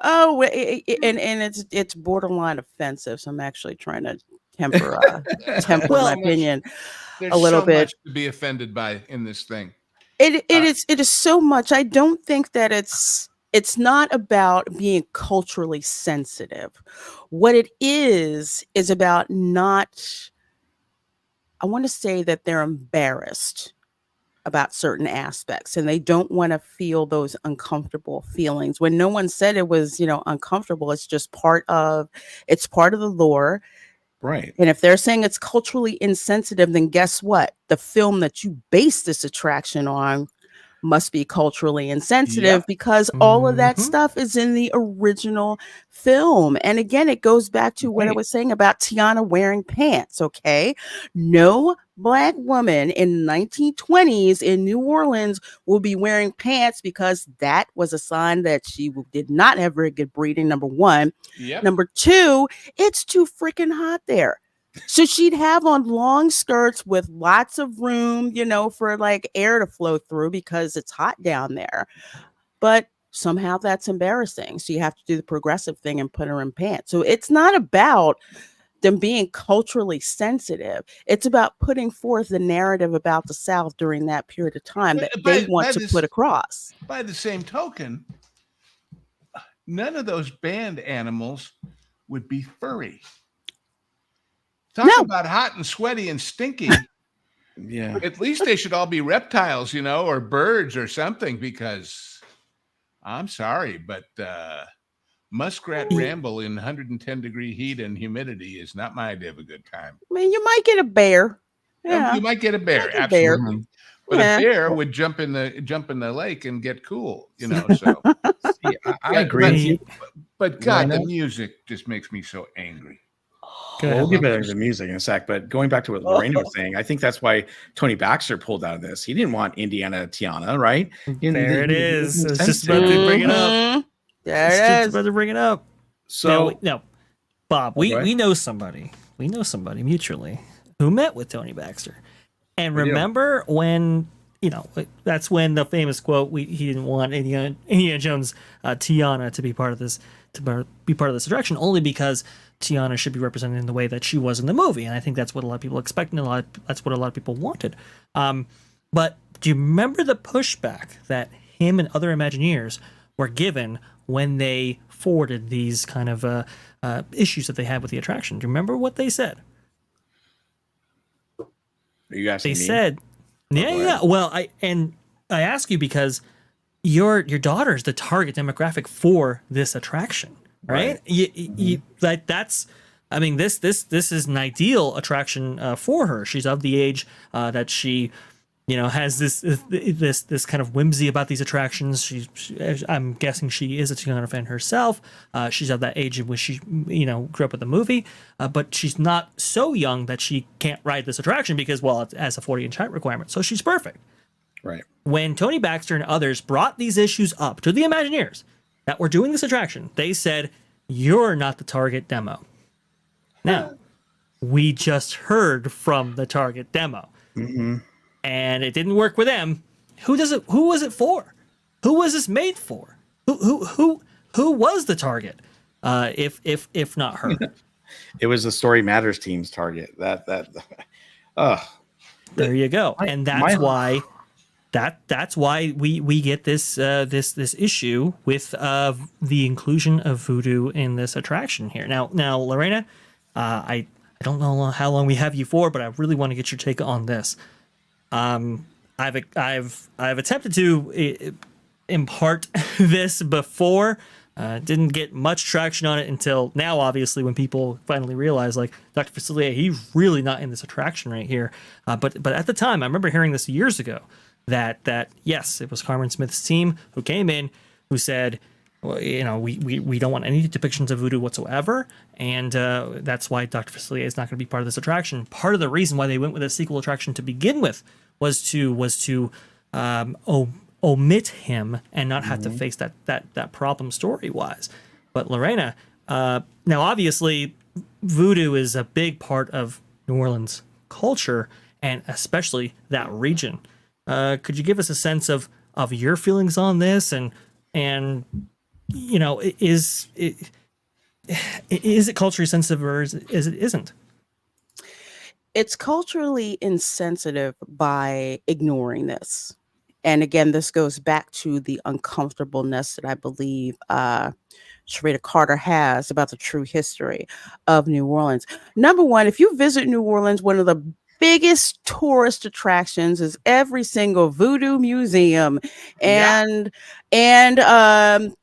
Oh, and it's borderline offensive. So I'm actually trying to temper my opinion a little bit. Much to be offended by in this thing. It is so much. I don't think that it's not about being culturally sensitive. What it is about not. I want to say that they're embarrassed about certain aspects, and they don't want to feel those uncomfortable feelings when no one said it was, uncomfortable. It's just part of the lore. Right. And if they're saying it's culturally insensitive, then guess what? The film that you base this attraction on must be culturally insensitive because all of that stuff is in the original film. And again, it goes back to what I was saying about Tiana wearing pants. Okay. No Black woman in 1920s in New Orleans will be wearing pants because that was a sign that she did not have very good breeding. Number one. Number two, it's too freaking hot there. So she'd have on long skirts with lots of room, for like air to flow through because it's hot down there. But somehow that's embarrassing. So you have to do the progressive thing and put her in pants. So it's not about them being culturally sensitive. It's about putting forth the narrative about the South during that period of time that they want to put across. By the same token, none of those band animals would be furry. Talk about hot and sweaty and stinky. Yeah. At least they should all be reptiles, or birds or something, because I'm sorry, but muskrat ramble in 110-degree heat and humidity is not my idea of a good time. I mean, you might get a bear. Yeah. You might get a bear, absolutely. But a bear would jump in the lake and get cool, so. See, I agree. But God, the music just makes me so angry. We'll get back to the music in a sec, but going back to what Lorraine was saying, I think that's why Tony Baxter pulled out of this. He didn't want Indiana Tiana, right? There it is. I was just about to bring it up. There it is. About to bring it up. So no, Bob, we know somebody. We know somebody mutually who met with Tony Baxter, and remember when that's when the famous quote he didn't want Indiana Jones Tiana to be part of this attraction only because Tiana should be represented in the way that she was in the movie, and I think that's what a lot of people expected, and that's what a lot of people wanted. But do you remember the pushback that him and other Imagineers were given when they forwarded these kind of issues that they had with the attraction? Do you remember what they said? Are you asking me? They said, yeah. Well, I ask you because your daughter's the target demographic for this attraction. Right? This is an ideal attraction for her. She's of the age that she, has this kind of whimsy about these attractions. I'm guessing she is a Tiana fan herself. She's of that age in which she, grew up with the movie, but she's not so young that she can't ride this attraction because, well, it has a 40-inch height requirement. So she's perfect. Right. When Tony Baxter and others brought these issues up to the Imagineers that were doing this attraction, they said, you're not the target demo. Now, we just heard from the target demo. Mm-hmm. And it didn't work with them. Who was it for? Who was this made for? Who was the target? If not her. It was the Story Matters team's target. There you go. And that's why we get this this issue with the inclusion of voodoo in this attraction here. Now Lorena, I don't know how long we have you for, but I really want to get your take on this. I've attempted to impart this before. Didn't get much traction on it until now, obviously, when people finally realize, like, Dr. Facilier, he's really not in this attraction right here. But at the time, I remember hearing this years ago, that yes, it was Carmen Smith's team who came in, who said, well, we don't want any depictions of voodoo whatsoever, and that's why Dr. Facilier is not going to be part of this attraction. Part of the reason why they went with a sequel attraction to begin with was to omit him and not have to face that problem story-wise. But Lorena, now obviously voodoo is a big part of New Orleans culture, and especially that region. Could you give us a sense of your feelings on this, and is it culturally sensitive, or is it isn't? It's culturally insensitive by ignoring this. And again, this goes back to the uncomfortableness that I believe Sharita Carter has about the true history of New Orleans. Number one, if you visit New Orleans, one of the biggest tourist attractions is every single voodoo museum and oh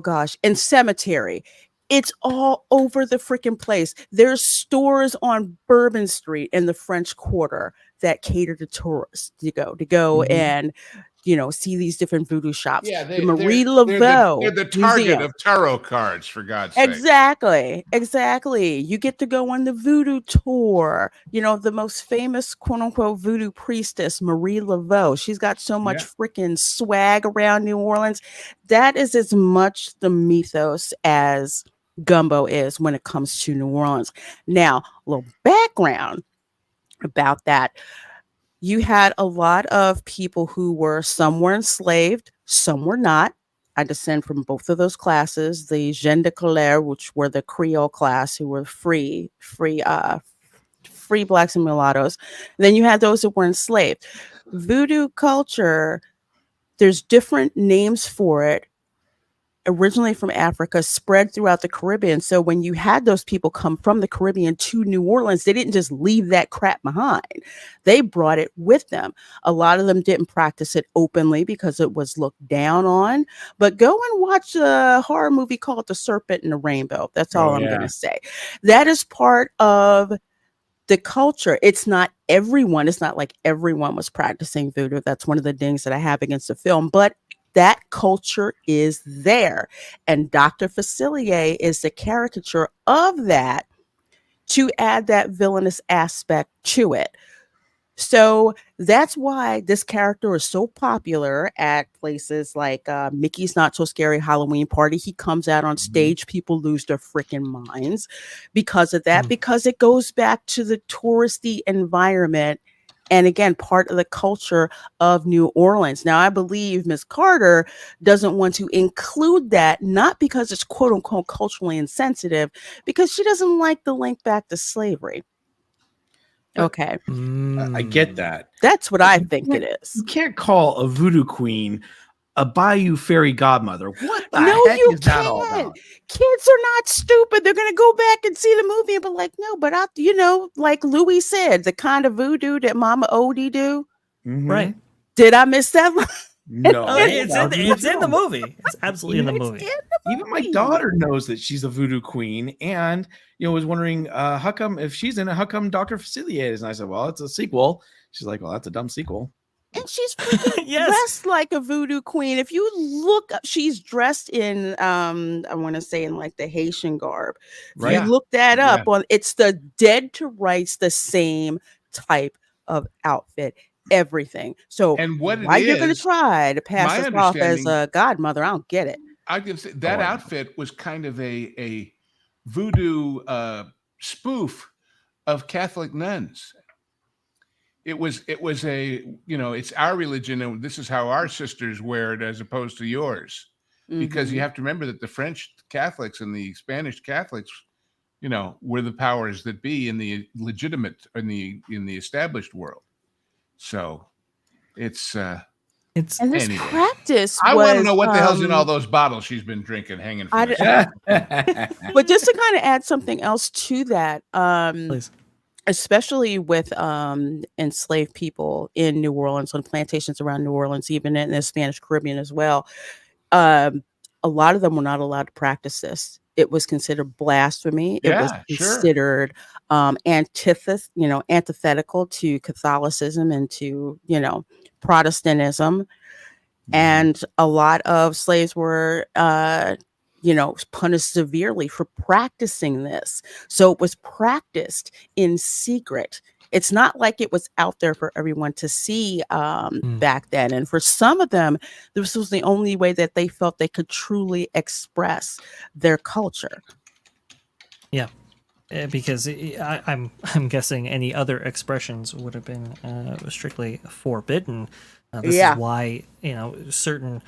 gosh, and cemetery. It's all over the freaking place. There's stores on Bourbon Street in the French Quarter that cater to tourists to go and see these different voodoo shops. Yeah, the Marie Laveau. They're the target of tarot cards, for God's sake. Exactly. You get to go on the voodoo tour. The most famous quote unquote voodoo priestess, Marie Laveau. She's got so much freaking swag around New Orleans. That is as much the mythos as gumbo is when it comes to New Orleans. Now, a little background about that. You had a lot of people some were enslaved, some were not. I descend from both of those classes. The gens de couleur, which were the Creole class, who were free blacks and mulattoes. Then you had those that were enslaved. Voodoo culture, there's different names for it. Originally from Africa, spread throughout the Caribbean. So when you had those people come from the Caribbean to New Orleans, they didn't just leave that crap behind. They brought it with them. A lot of them didn't practice it openly because it was looked down on. But go and watch a horror movie called The Serpent and the Rainbow. That's all I'm going to say. That is part of the culture. It's not everyone. It's not like everyone was practicing voodoo. That's one of the things that I have against the film. But that culture is there. And Dr. Facilier is the caricature of that to add that villainous aspect to it. So that's why this character is so popular at places like Mickey's Not So Scary Halloween Party. He comes out on stage, people lose their freaking minds because of that, because it goes back to the touristy environment. And again, part of the culture of New Orleans. Now, I believe Ms. Carter doesn't want to include that, not because it's quote unquote culturally insensitive, because she doesn't like the link back to slavery. Okay. I get that. That's what I think it is. You can't call a voodoo queen a Bayou fairy godmother. What the heck is that all about? Kids are not stupid. They're going to go back and see the movie and be like, no, but like Louis said, the kind of voodoo that Mama Odie do. Right. Did I miss that one? No, it's in the movie. It's absolutely in the movie. Even my daughter knows that she's a voodoo queen, and was wondering how come if she's in it, how come Dr. Facilier is? And I said, well, it's a sequel. She's like, well, that's a dumb sequel. And she's dressed like a voodoo queen. If you look up, she's dressed in I want to say in like the Haitian garb. If you look that up it's the dead to rights, the same type of outfit. Everything. So and what why you're going to try to pass this off as a godmother? I don't get it. I can say that outfit was kind of a voodoo spoof of Catholic nuns. It was a, it's our religion, and this is how our sisters wear it as opposed to yours. Because you have to remember that the French Catholics and the Spanish Catholics, were the powers that be in the legitimate, in the established world. So it's and this anyway. practice I want to know was, what the hell's in all those bottles she's been drinking, hanging from but just to kind of add something else to that, Please. especially with enslaved people in New Orleans, on plantations around New Orleans, even in the Spanish Caribbean as well, a lot of them were not allowed to practice this. It was considered blasphemy. It was considered antithetical to Catholicism and to, Protestantism. And a lot of slaves were, punished severely for practicing this. So it was practiced in secret. It's not like it was out there for everyone to see back then. And for some of them, this was the only way that they felt they could truly express their culture. Yeah, because I'm guessing any other expressions would have been strictly forbidden. This is why certain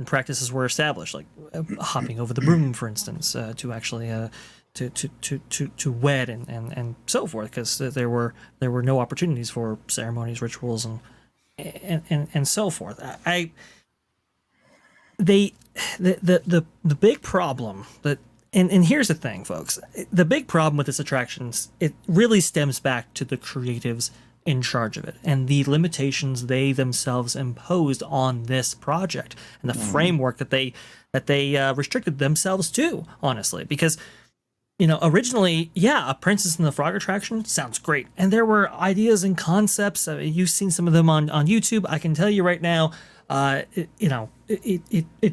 practices were established, like hopping over the broom, for instance, to actually to wed and so forth, because there were no opportunities for ceremonies, rituals, and so forth. The big problem that and here's the thing, folks, the big problem with this attractions, it really stems back to the creatives in charge of it and the limitations they themselves imposed on this project and the framework that they restricted themselves to, honestly, because originally, a Princess and the Frog attraction sounds great, and there were ideas and concepts. You've seen some of them on YouTube. I can tell you right now, it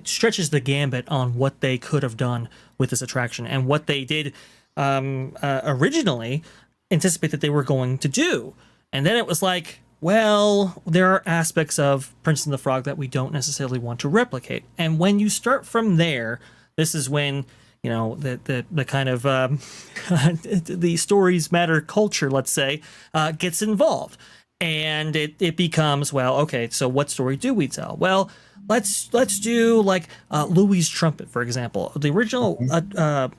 stretches the gambit on what they could have done with this attraction and what they did originally anticipate that they were going to do. And then it was like, well, there are aspects of Princess and the Frog that we don't necessarily want to replicate. And when you start from there, this is when the kind of the stories matter culture, let's say, gets involved, and it becomes, well, okay, so what story do we tell? Well, let's do like Louis' trumpet, for example. The original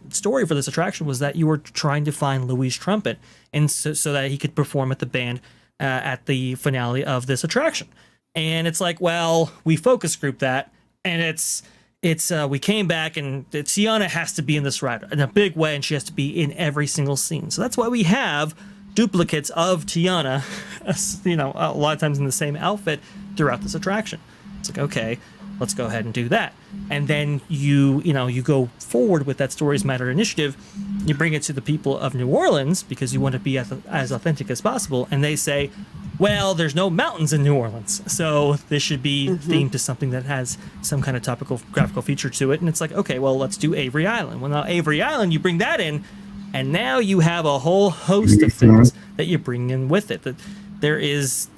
story for this attraction was that you were trying to find Louis' trumpet, and so that he could perform at the band at the finale of this attraction. And it's like, well, we focus group that, and it's we came back, and Tiana has to be in this ride in a big way, and she has to be in every single scene. So that's why we have duplicates of Tiana, a lot of times in the same outfit throughout this attraction. It's like, okay, let's go ahead and do that. And then you go forward with that Stories Matter initiative. You bring it to the people of New Orleans because you want to be as authentic as possible. And they say, well, there's no mountains in New Orleans, so this should be themed to something that has some kind of graphical feature to it. And it's like, okay, well, let's do Avery Island. Well, now Avery Island, you bring that in, and now you have a whole host of things that you bring in with it. That there is,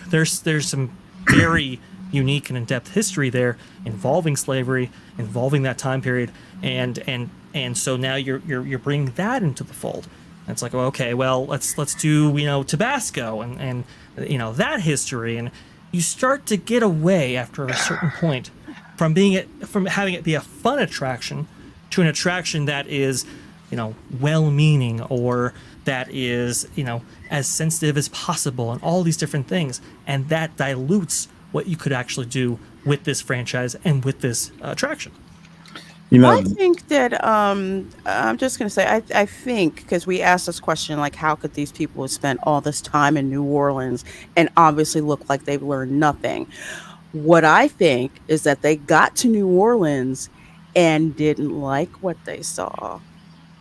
there's some very unique and in-depth history there involving slavery, involving that time period, and so now you're bringing that into the fold. And it's like, okay, well, let's do Tabasco and that history, and you start to get away after a certain point from having it be a fun attraction to an attraction that is well-meaning, or that is as sensitive as possible, and all these different things, and that dilutes what you could actually do with this franchise and with this attraction. I think that I'm just going to say, I think, because we asked this question, like, how could these people have spent all this time in New Orleans and obviously look like they've learned nothing? What I think is that they got to New Orleans and didn't like what they saw.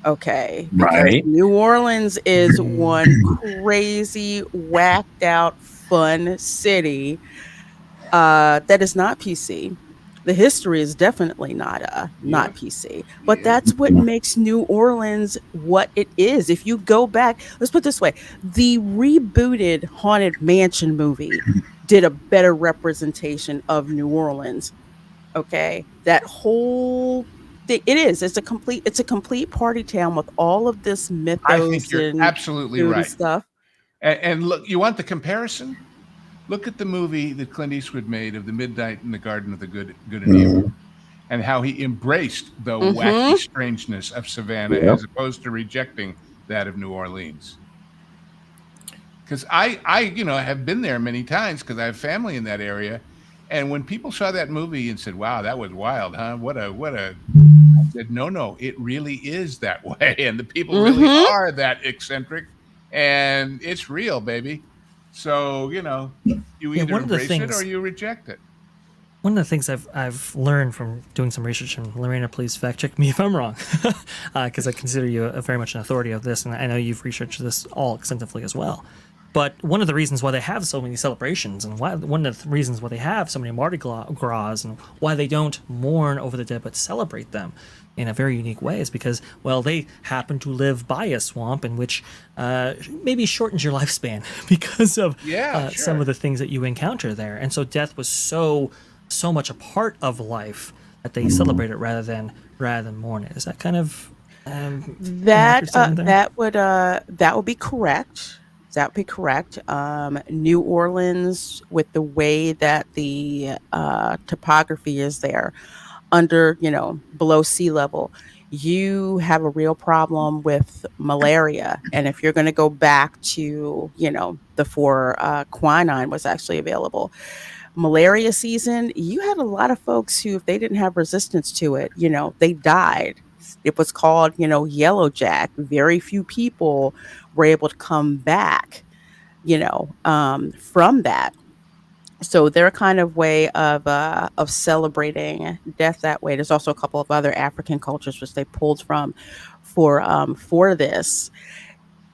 Okay. Right. New Orleans is one crazy, whacked out, fun city that is not PC. The history is definitely not PC, but that's what makes New Orleans what it is. If you go back, let's put it this way, the rebooted Haunted Mansion movie did a better representation of New Orleans. Okay, that whole It is. It's a complete party town with all of this I think mythos you're and absolutely food and right. stuff. And look, you want the comparison? Look at the movie that Clint Eastwood made of the Midnight in the Garden of the Good and Evil, and how he embraced the wacky strangeness of Savannah as opposed to rejecting that of New Orleans. Because I have been there many times because I have family in that area, and when people saw that movie and said, "Wow, that was wild, huh? What a," I said, "No, it really is that way, and the people really are that eccentric, and it's real, baby." So you either one of the embrace it or things- you reject it. One of the things I've learned from doing some research, and Lorena, please fact check me if I'm wrong, because I consider you very much an authority of this, and I know you've researched this all extensively as well. But one of the reasons why they have so many celebrations, and one of the reasons why they have so many Mardi Gras, and why they don't mourn over the dead but celebrate them in a very unique way, is because, well, they happen to live by a swamp in which maybe shortens your lifespan because of some of the things that you encounter there. And so death was so much a part of life that they celebrate it rather than mourn it. Is that kind of that would be correct. That would be correct. New Orleans, with the way that the topography is there, under below sea level, you have a real problem with malaria. And if you're going to go back to before quinine was actually available, malaria season, you had a lot of folks who, if they didn't have resistance to it, they died. It was called, yellow jack. Very few people were able to come back, from that. So their kind of way of celebrating death that way. There's also a couple of other African cultures which they pulled from for this,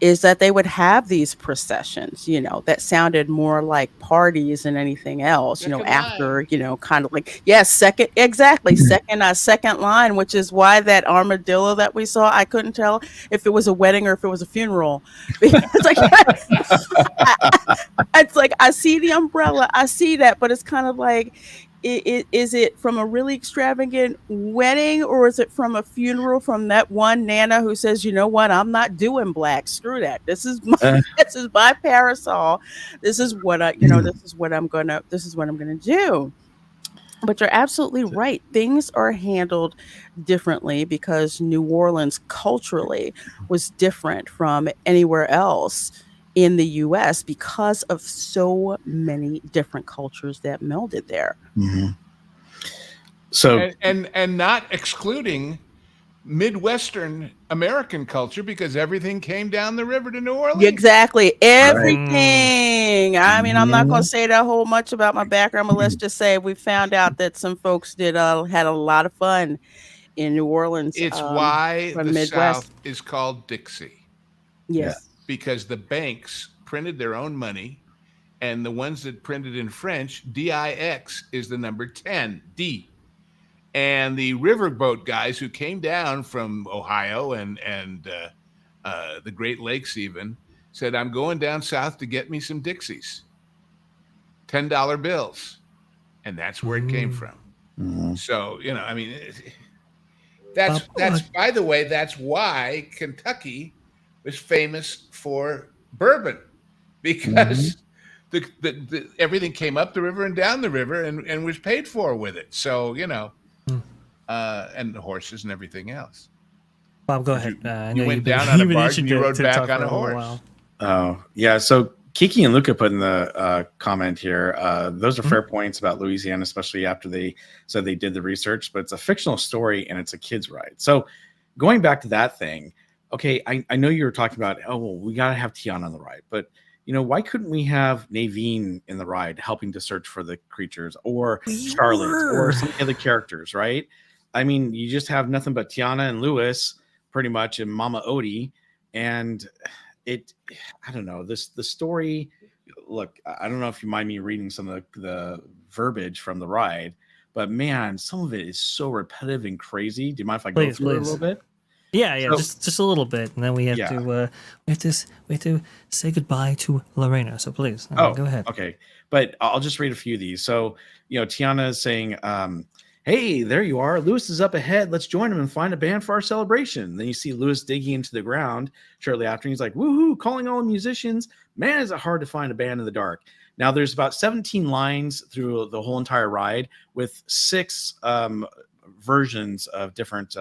is that they would have these processions, that sounded more like parties than anything else, after, kind of like, second line, which is why that armadillo that we saw, I couldn't tell if it was a wedding or if it was a funeral. It's like, it's like, I see the umbrella, I see that, but it's kind of like, is it from a really extravagant wedding, or is it from a funeral from that one Nana who says, you know what, I'm not doing black, screw that, this is my parasol, this is what this is what I'm gonna do. But you're absolutely right, things are handled differently because New Orleans culturally was different from anywhere else in the US because of so many different cultures that melded there. So and not excluding Midwestern American culture, because everything came down the river to New Orleans. Exactly. Everything. I mean, I'm not going to say that whole much about my background, but let's just say we found out that some folks had a lot of fun in New Orleans. It's why from the Midwest. South is called Dixie. Yes. Because the banks printed their own money, and the ones that printed in French, DIX is the number 10, D. And the riverboat guys who came down from Ohio and the Great Lakes even said, I'm going down south to get me some Dixies, $10 bills. And that's where it came from. So, I mean, that's by the way, that's why Kentucky was famous for bourbon, because the everything came up the river and down the river and was paid for with it. So, and the horses and everything else. Bob, go ahead. You went down on a barge and you rode back on a horse. Oh, yeah. So Kiki and Luca put in the comment here. Those are fair points about Louisiana, especially after they said they did the research, but it's a fictional story and it's a kid's ride. So going back to that thing, okay, I know you were talking about, we got to have Tiana on the ride, but why couldn't we have Naveen in the ride helping to search for the creatures, or Scarlet, or some of the other characters, right? I mean, you just have nothing but Tiana and Lewis pretty much, and Mama Odie, and I don't know, the story, look, I don't know if you mind me reading some of the verbiage from the ride, but man, some of it is so repetitive and crazy. Do you mind if I go through it a little bit? Yeah, so, just a little bit, and then we have to say goodbye to Lorena. So please, go ahead. Okay, but I'll just read a few of these. So Tiana is saying, hey, there you are. Lewis is up ahead. Let's join him and find a band for our celebration. Then you see Lewis digging into the ground shortly after. And he's like, woohoo, calling all the musicians. Man, is it hard to find a band in the dark. Now, there's about 17 lines through the whole entire ride with 6 versions of different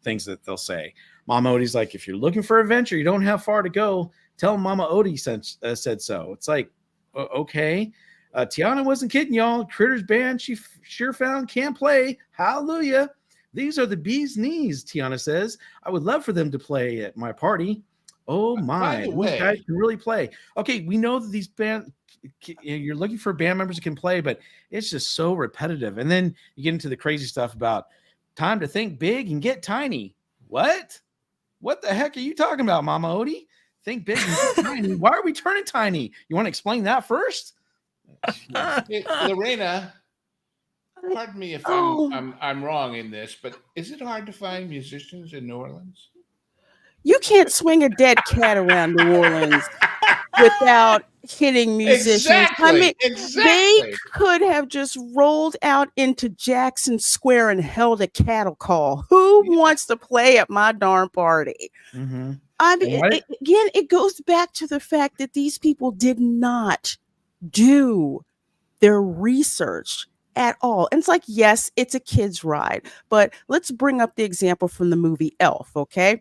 things that they'll say. Mama Odie's like, if you're looking for adventure, you don't have far to go. Tell Mama Odie said so. It's like, okay. Tiana wasn't kidding, y'all. Critters band she sure found can play. Hallelujah. These are the bee's knees, Tiana says. I would love for them to play at my party. Oh my, these guys can really play. Okay, we know that these band, you're looking for band members that can play, but it's just so repetitive. And then you get into the crazy stuff about time to think big and get tiny. What? What the heck are you talking about, Mama Odie? Think big and get tiny. Why are we turning tiny? You want to explain that first? Lorena, pardon me if I'm wrong in this, but is it hard to find musicians in New Orleans? You can't swing a dead cat around New Orleans without hitting musicians. Exactly, I mean, exactly. They could have just rolled out into Jackson Square and held a cattle call. Who wants to play at my darn party? Mm-hmm. I mean, again, it goes back to the fact that these people did not do their research at all. And it's like, yes, it's a kid's ride, but let's bring up the example from the movie Elf, okay?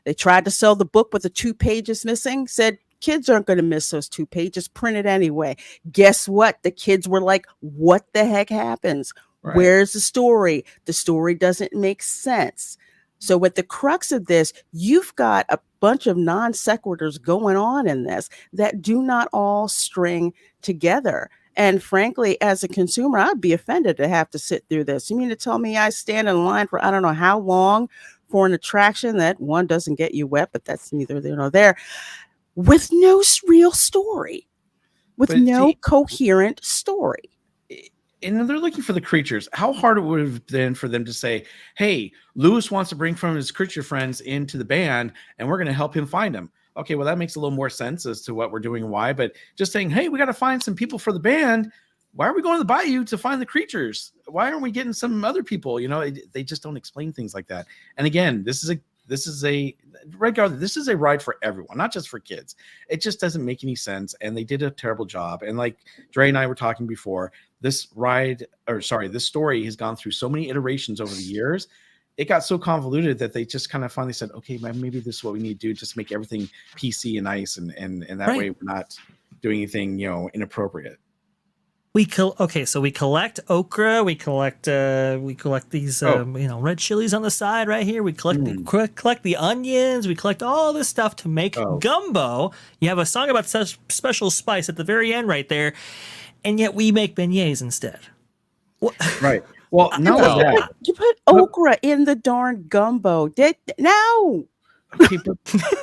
They tried to sell the book with the 2 pages missing, said kids aren't going to miss those 2 pages, print it anyway. Guess what? The kids were like, what the heck happens? Right. Where's the story? The story doesn't make sense. So with the crux of this, you've got a bunch of non sequiturs going on in this that do not all string together. And frankly, as a consumer, I'd be offended to have to sit through this. You mean to tell me I stand in line for I don't know how long for an attraction that, one, doesn't get you wet, but that's neither there nor there, with no real story, with no coherent story. And they're looking for the creatures. How hard it would have been for them to say, hey, Lewis wants to bring from his creature friends into the band, and we're going to help him find them. Okay, well, that makes a little more sense as to what we're doing and why. But just saying, hey, we got to find some people for the band. Why are we going to the Bayou to find the creatures? Why aren't we getting some other people? You know, they just don't explain things like that. And again, this is a ride for everyone, not just for kids. It just doesn't make any sense. And they did a terrible job. And like Dre and I were talking before, this story has gone through so many iterations over the years. It got so convoluted that they just kind of finally said, okay, maybe this is what we need to do. Just make everything PC and nice. And that way we're not doing anything, inappropriate. So we collect okra, we collect these red chilies on the side right here. We collect the onions, we collect all this stuff to make gumbo. You have a song about such special spice at the very end right there, and yet we make beignets instead. Right. Well, no, you put okra in the darn gumbo. No. Okay, but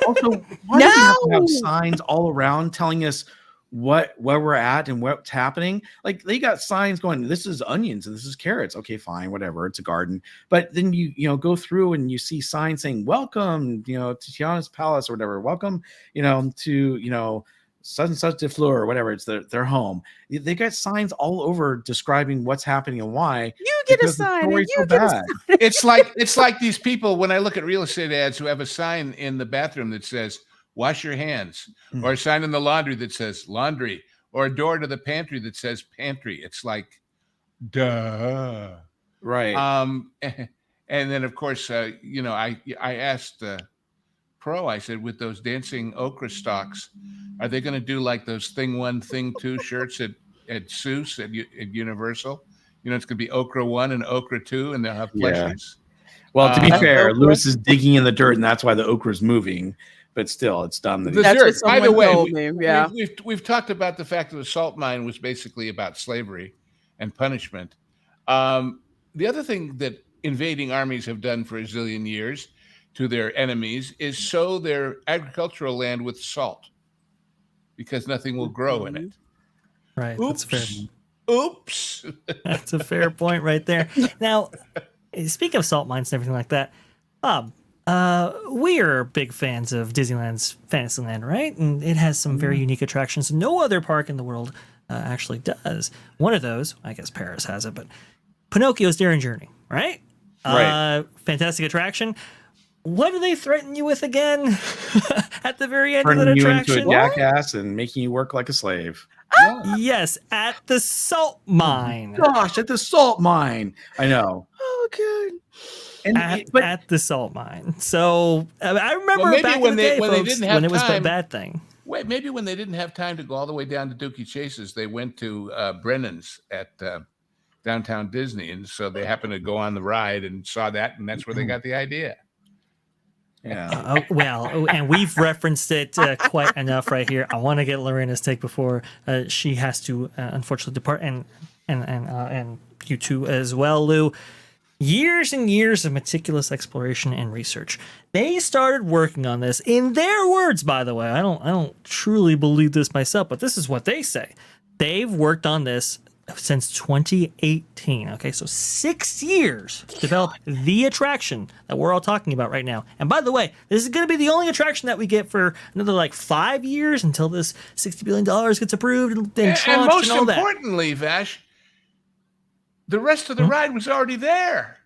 also why do we have to have signs all around telling us where we're at and what's happening? Like they got signs going, this is onions and this is carrots. Okay, fine, whatever. It's a garden. But then you go through and you see signs saying, welcome, to Tiana's Palace or whatever. Welcome, to, such and such de Fleur or whatever. It's their home. They got signs all over describing what's happening and why. You get a sign. It's like these people, when I look at real estate ads, who have a sign in the bathroom that says, wash your hands, or a sign in the laundry that says laundry, or a door to the pantry that says pantry. It's like, duh. Right. And then of course, I asked Pro, I said, with those dancing okra stalks, are they going to do like those thing 1, thing 2 shirts at Seuss at Universal? It's going to be okra 1 and okra 2, and they'll have plushies. Well, to be fair, Lewis is digging in the dirt, and that's why the okra is moving. But still, it's dumb. That's by the way, we've talked about the fact that the salt mine was basically about slavery and punishment. The other thing that invading armies have done for a zillion years to their enemies is sow their agricultural land with salt, because nothing will grow in it. Right. Oops. That's fair. Oops. That's a fair point right there. Now, speaking of salt mines and everything like that, Bob, we are big fans of Disneyland's Fantasyland, right? And it has some very unique attractions no other park in the world actually does. One of those, I guess Paris has it, but Pinocchio's Daring Journey. right? Right. Fantastic attraction. What do they threaten you with again at the very end of Turning that you into a attraction? jackass and making you work like a slave. Yes, at the salt mine. Gosh, at the salt mine. I know. Oh, good. And At the salt mine. So I remember maybe back when in the they- day, when they folks, didn't have when it was a time- bad thing. Wait, maybe when they didn't have time to go all the way down to Dookie Chase's, they went to Brennan's at downtown Disney, and so they happened to go on the ride and saw that, and that's where they got the idea. yeah. Well, and we've referenced it quite enough right here. I want to get Lorena's take before she has to unfortunately depart, and you too as well, Lou. Years and years of meticulous exploration and research. They started working on this in their words, by the way. I don't truly believe this myself, but this is what they say. They've worked on this since 2018. Okay, so 6 years to develop the attraction that we're all talking about right now. And by the way, this is going to be the only attraction that we get for another like 5 years until this $60 billion gets approved and tranched And most and all that. importantly, Vash, the rest of the ride was already there.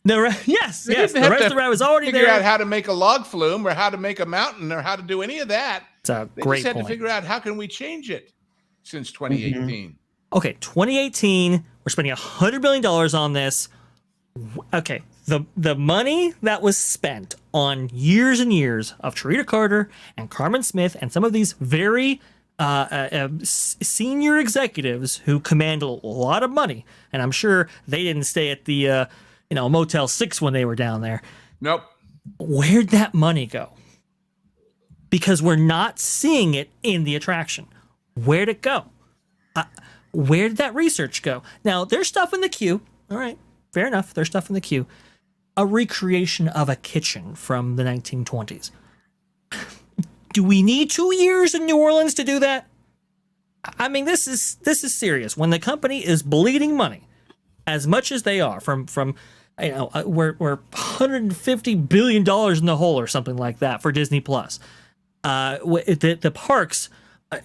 Yes, They yes. didn't The have rest to of the ride was already figure there. out how to make a log flume or how to make a mountain or how to do any of that. It's a They great just had point. to figure out how can we change it since 2018. Okay, 2018, we're spending $100 million on this. Okay, the money that was spent on years and years of Charita Carter and Carmen Smith and some of these very senior executives who command a lot of money, and I'm sure they didn't stay at the Motel 6 when they were down there. Nope. Where'd that money go? Because we're not seeing it in the attraction. Where'd it go? Where did that research go? Now, there's stuff in the queue. All right, fair enough. There's stuff in the queue. A recreation of a kitchen from the 1920s. Do we need 2 years in New Orleans to do that? I mean, this is serious. When the company is bleeding money, as much as they are, from we're $150 billion in the hole or something like that for Disney Plus. The parks.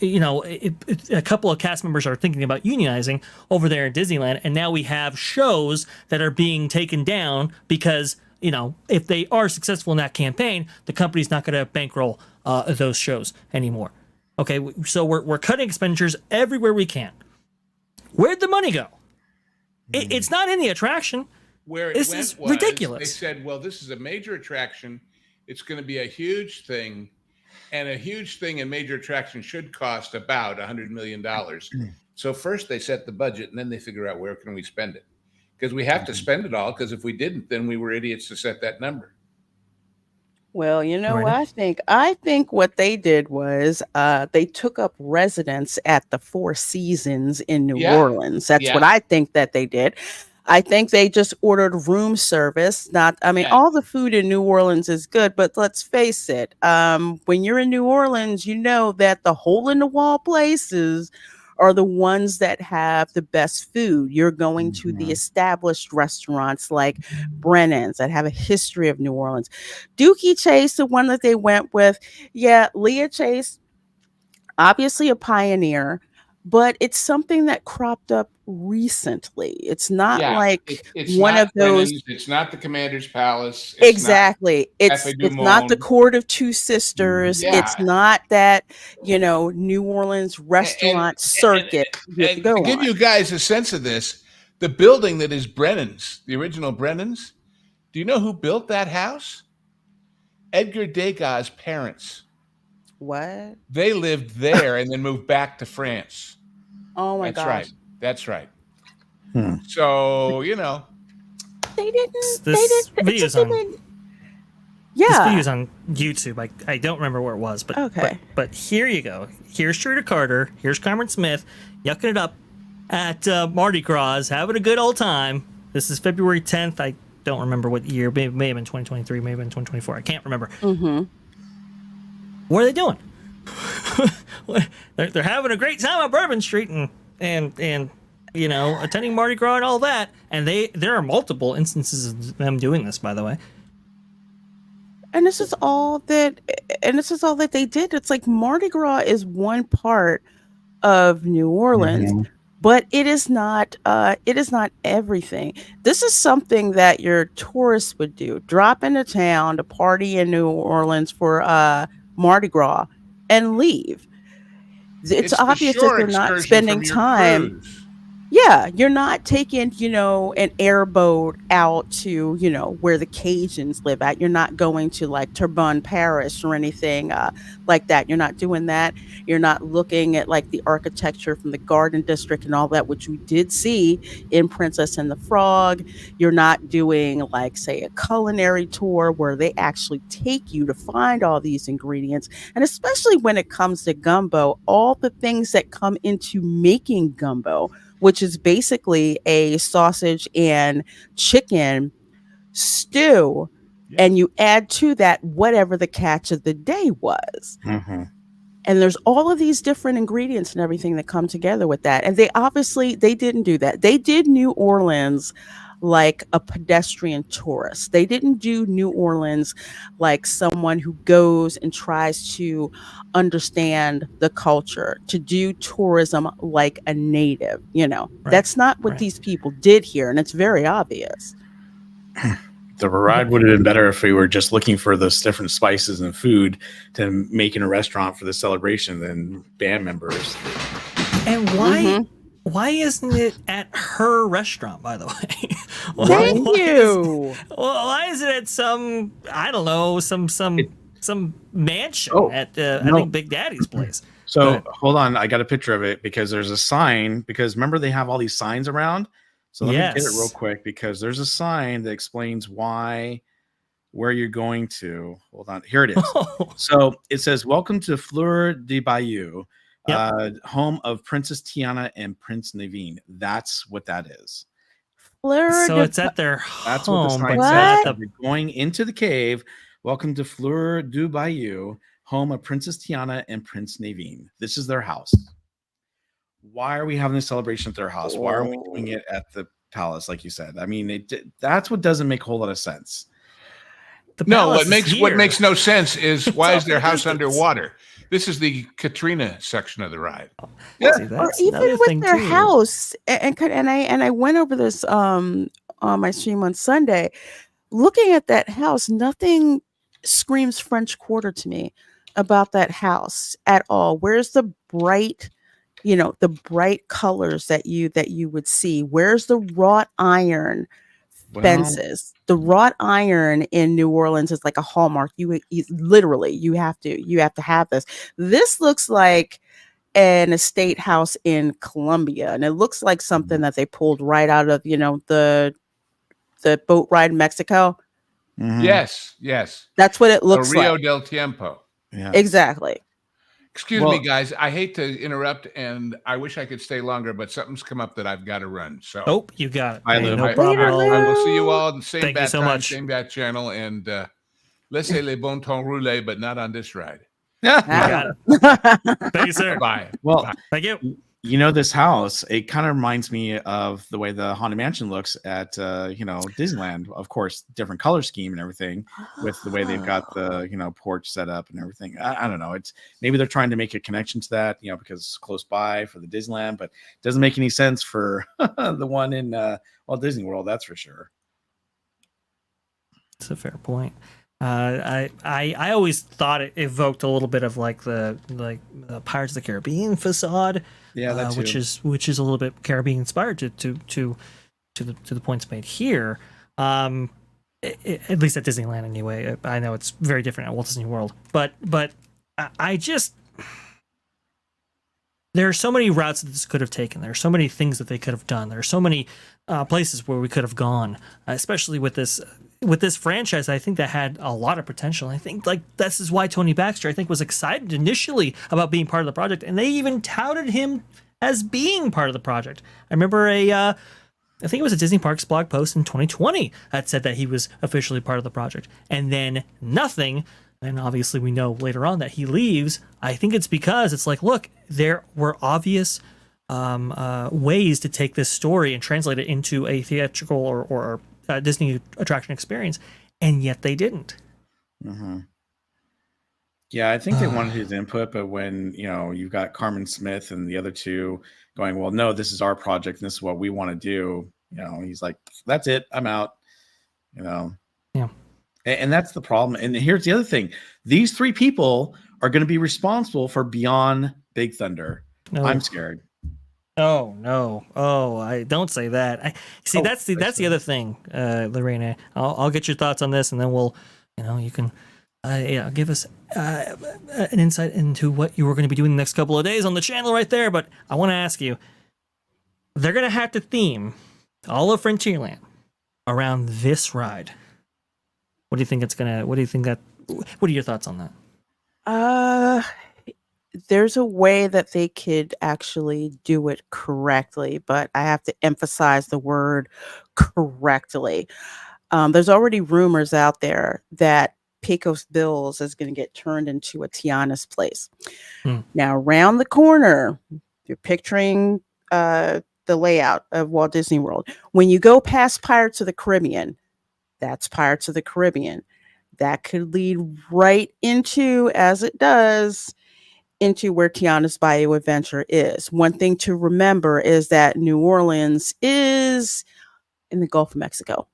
A couple of cast members are thinking about unionizing over there in Disneyland, and now we have shows that are being taken down because, if they are successful in that campaign, the company's not going to bankroll those shows anymore. Okay, so we're cutting expenditures everywhere we can. Where'd the money go? It's not in the attraction. Where This went is was, ridiculous. They said, well, this is a major attraction. It's going to be a huge thing. And a huge thing in major attraction should cost about $100 million. So first they set the budget and then they figure out where can we spend it. Because we have to spend it all, because if we didn't, then we were idiots to set that number. Well, you know Right. what I think? I think what they did was they took up residence at the Four Seasons in New Yeah. Orleans. That's Yeah. what I think that they did. I think they just ordered room service. Yeah. All the food in New Orleans is good, but let's face it. When you're in New Orleans, you know that the hole in the wall places are the ones that have the best food. You're going to the established restaurants like Brennan's that have a history of New Orleans. Dookie Chase, the one that they went with, yeah, Leah Chase, obviously a pioneer, but it's something that cropped up recently. It's not It's one not of those. Brennan's, it's not the Commander's Palace. It's Exactly. It's Cafe du not the Monde. Court of Two Sisters. Yeah. It's not that, New Orleans restaurant circuit you have to And go to give on. you guys a sense of this, the building that is Brennan's, the original Brennan's, do you know who built that house? Edgar Degas' parents. What? They lived there and then moved back to France. Oh my That's gosh. right. That's right. Hmm. So, They didn't. This they didn't. it video's just on- didn't- This Yeah. video's on YouTube. I don't remember where it was, but Okay. but here you go. Here's Charita Carter. Here's Carmen Smith yucking it up at Mardi Gras, having a good old time. This is February 10th. I don't remember what year. May have been 2023. May have been 2024. I can't remember. Mm-hmm. What are they doing? they're having a great time on Bourbon Street and attending Mardi Gras and all that. And there are multiple instances of them doing this, by the way. And this is all that they did. It's like Mardi Gras is one part of New Orleans, but it is not everything. This is something that your tourists would do. Drop into town to party in New Orleans for Mardi Gras and leave. It's It's the obvious that shore they're not excursion spending from your time. cruise. Yeah, you're not taking, an airboat out to, where the Cajuns live at. You're not going to like Turbonne, Paris or anything like that. You're not doing that. You're not looking at like the architecture from the Garden District and all that, which we did see in Princess and the Frog. You're not doing like, say, a culinary tour where they actually take you to find all these ingredients. And especially when it comes to gumbo, all the things that come into making gumbo, which is basically a sausage and chicken stew. Yeah. And you add to that whatever the catch of the day was. Mm-hmm. And there's all of these different ingredients and everything that come together with that. And they didn't do that. They did New Orleans like a pedestrian tourist. They didn't do New Orleans like someone who goes and tries to understand the culture, to do tourism like a native. Right, That's not what right. these people did here. And it's very obvious. The ride would have been better if we were just looking for those different spices and food to make in a restaurant for the celebration than band members. And why Mhm. why isn't it at her restaurant, by the way? Thank Why you. why is it at some, I don't know, some mansion Oh, at I no. think Big Daddy's place? So But- hold on, I got a picture of it because there's a sign. Because remember they have all these signs around. So let me get it real Yes. quick because there's a sign that explains where you're going to. Hold on, here it is. So it says, "Welcome to Fleur de Bayou, Yep. home of Princess Tiana and Prince Naveen." That's what that is. So it's at their That's what the home, sign but says. not What? the You're going into the cave. Welcome to Fleur du Bayou, home of Princess Tiana and Prince Naveen. This is their house. Why are we having a celebration at their house? Why aren't we doing it at the palace, like you said? I mean, that's what doesn't make a whole lot of sense. the No, palace what is makes here. no sense is why off is their in the house distance. underwater? This is the Katrina section of the ride. Yeah. See, Or that's even another with thing their too. house, and I went over this on my stream on Sunday. Looking at that house, nothing screams French Quarter to me about that house at all. Where's the bright, the bright colors that you would see? Where's the wrought iron Well, fences? The wrought iron in New Orleans is like a hallmark. You literally you have to have this. This looks like an estate house in Colombia, and it looks like something that they pulled right out of the boat ride in Mexico. mhm. Yes. That's what it A looks Rio like. del Tiempo. Yeah. Exactly. Excuse Well- me, guys. I hate to interrupt, and I wish I could stay longer, but something's come up that I've got to run. So Oh, you got it. Bye, Hey, Lou. no Bye. problem at Later, all. I will see you all in the same Thank you bat so time, much. same bat channel, and laissez les bon temps rouler, but not on this ride. You got it. Thank you, sir. Bye. Well, Bye. Thank you. you know, this house, it kind of reminds me of the way the Haunted Mansion looks at Disneyland. Of course, different color scheme and everything with the way they've got the porch set up and everything. I don't know. It's maybe they're trying to make a connection to that, because it's close by for the Disneyland, but it doesn't make any sense for the one in Walt Disney World. That's for sure. That's a fair point. I always thought it evoked a little bit of like the Pirates of the Caribbean facade. Yeah, that's which is a little bit Caribbean inspired to the points made here. At least at Disneyland anyway. I know it's very different at Walt Disney World, but I just, there are so many routes that this could have taken. There are so many things that they could have done. There are so many places where we could have gone, especially with this franchise. I think that had a lot of potential. I think this is why Tony Baxter, I think, was excited initially about being part of the project, and they even touted him as being part of the project. I remember I think it was a Disney Parks blog post in 2020 that said that he was officially part of the project, and then nothing. And obviously we know later on that he leaves. I think it's because it's like, look, there were obvious ways to take this story and translate it into a theatrical or Disney attraction experience, and yet they didn't. Mm-hmm. Yeah, I think they wanted his input, but when you've got Carmen Smith and the other two going, well, no, this is our project and this is what we want to do. He's like, that's it, I'm out. Yeah. And that's the problem. And here's the other thing: these three people are going to be responsible for Beyond Big Thunder. No. I'm scared. Oh no! Oh, I don't say that. See. That's the other thing, Lorena. I'll get your thoughts on this, and then we'll, you can, give us an insight into what you were going to be doing the next couple of days on the channel right there. But I want to ask you, they're going to have to theme all of Frontierland around this ride. What do you think it's gonna? What are your thoughts on that? There's a way that they could actually do it correctly, but I have to emphasize the word correctly. There's already rumors out there that Pecos Bills is going to get turned into a Tiana's Place. Now, around the corner, you're picturing the layout of Walt Disney World. When you go past Pirates of the Caribbean, that's Pirates of the Caribbean. That could lead right into, as it does, into where Tiana's Bayou Adventure is. One thing to remember is that New Orleans is in the Gulf of Mexico.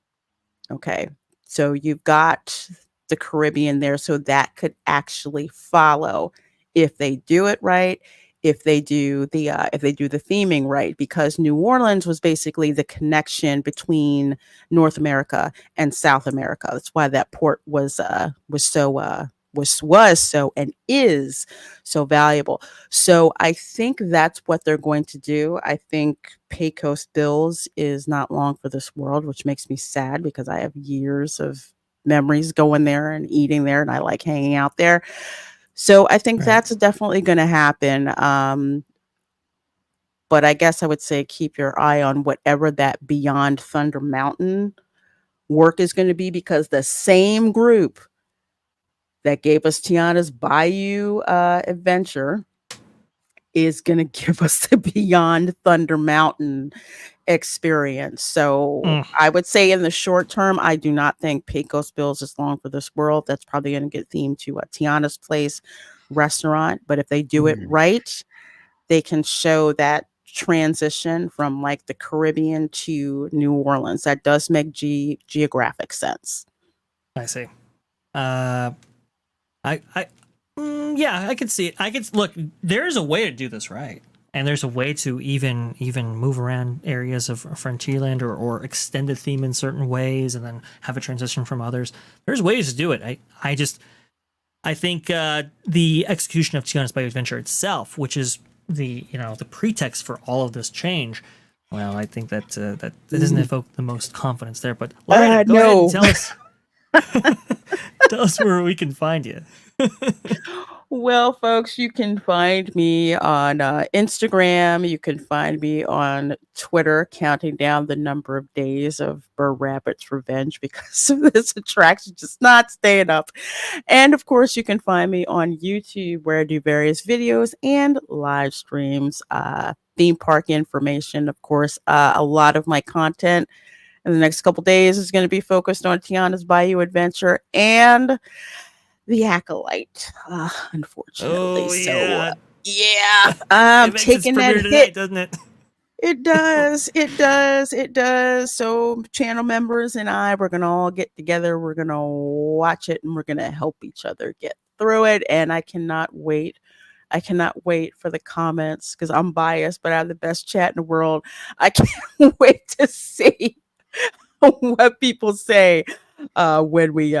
Okay. So you've got the Caribbean there. So that could actually follow if they do it right. If they do the theming right, because New Orleans was basically the connection between North America and South America. That's why that port was so and is so valuable. So I think that's what they're going to do. I think Pecos Bills is not long for this world, which makes me sad because I have years of memories going there and eating there, and I like hanging out there. So I think that's definitely going to happen. But I guess I would say keep your eye on whatever that Beyond Thunder Mountain work is going to be, because the same group that gave us Tiana's Bayou adventure is going to give us the Beyond Thunder Mountain experience. So I would say in the short term, I do not think Pecos Bills is long for this world. That's probably going to get themed to a Tiana's Place restaurant. But if they do it right, they can show that transition from like the Caribbean to New Orleans. That does make geographic sense. I see. I can see it. Look, there's a way to do this right. And there's a way to even move around areas of Frontierland or extend a theme in certain ways and then have a transition from others. There's ways to do it. I think the execution of Tiana's Bayou Adventure itself, which is the pretext for all of this change, well, I think that doesn't evoke the most confidence there. But Lorena, go ahead and tell us. Tell us where we can find you. Well, folks, you can find me on Instagram. You can find me on Twitter, counting down the number of days of Burr Rabbit's revenge because of this attraction just not staying up. And of course, you can find me on YouTube, where I do various videos and live streams, theme park information. Of course, a lot of my content in the next couple days is going to be focused on Tiana's Bayou Adventure and The Acolyte, unfortunately. I'm taking that hit, doesn't it? It does. So channel members and I, we're gonna all get together. We're gonna watch it and we're gonna help each other get through it. And I cannot wait. For the comments because I'm biased, but I have the best chat in the world. I can't wait to see what people say when we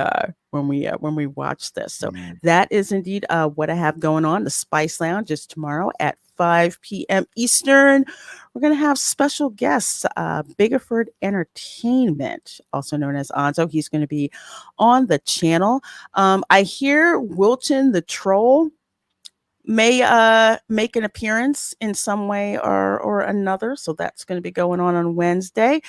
watch this. So that is indeed what I have going on. The Spice Lounge is tomorrow at 5 p.m. Eastern. We're going to have special guests, Biggerford Entertainment, also known as Anzo. He's going to be on the channel. I hear Wilton the Troll may make an appearance in some way or another. So that's going to be going on Wednesday.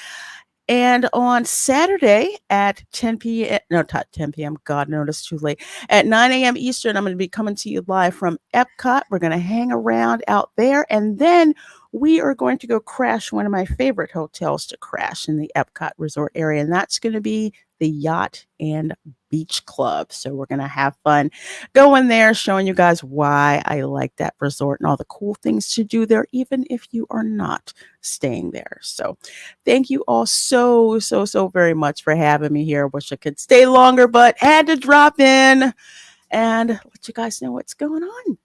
And on Saturday at 10 p.m., no, not 10 p.m., God, no, it's too late. At 9 a.m. Eastern, I'm going to be coming to you live from Epcot. We're going to hang around out there. And then we are going to go crash one of my favorite hotels to crash in the Epcot resort area. And that's going to be the Yacht and Beach Club. So we're going to have fun going there, showing you guys why I like that resort and all the cool things to do there, even if you are not staying there. So thank you all so very much for having me here. Wish I could stay longer, but had to drop in and let you guys know what's going on.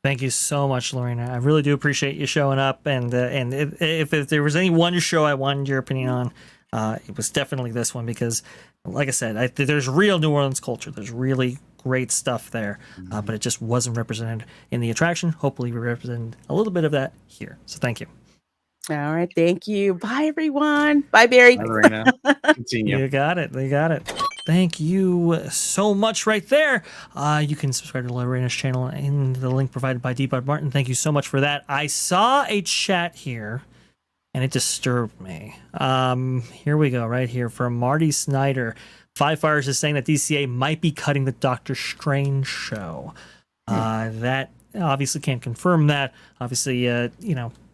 Thank you so much, Lorena. I really do appreciate you showing up. And if there was any one show I wanted your opinion on, it was definitely this one because, like I said, there's real New Orleans culture. There's really great stuff there, but it just wasn't represented in the attraction. Hopefully, we represent a little bit of that here. So thank you. All right. Thank you. Bye, everyone. Bye, Barry. Bye, Lorena. Continue. You got it. You got it. Thank you so much right there. You can subscribe to Lorena's channel in the link provided by Depot Martin. Thank you so much for that. I saw a chat here and it disturbed me. Here we go, right here from Marty Snyder. Five Fires is saying that DCA might be cutting the Doctor Strange show. That obviously can't confirm that. Obviously,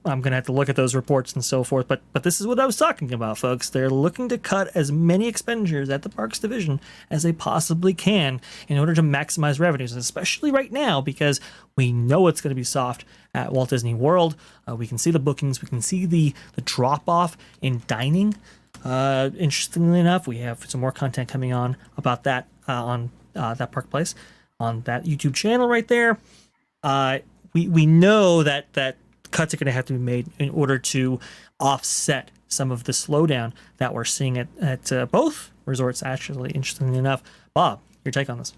I'm going to have to look at those reports and so forth. But this is what I was talking about, folks. They're looking to cut as many expenditures at the parks division as they possibly can in order to maximize revenues, especially right now because we know it's going to be soft at Walt Disney World. We can see the bookings. We can see the drop-off in dining. Interestingly enough, we have some more content coming on about that on that Park Place on that YouTube channel right there. We know that cuts are going to have to be made in order to offset some of the slowdown that we're seeing at both resorts, actually, interestingly enough. Bob, your take on this?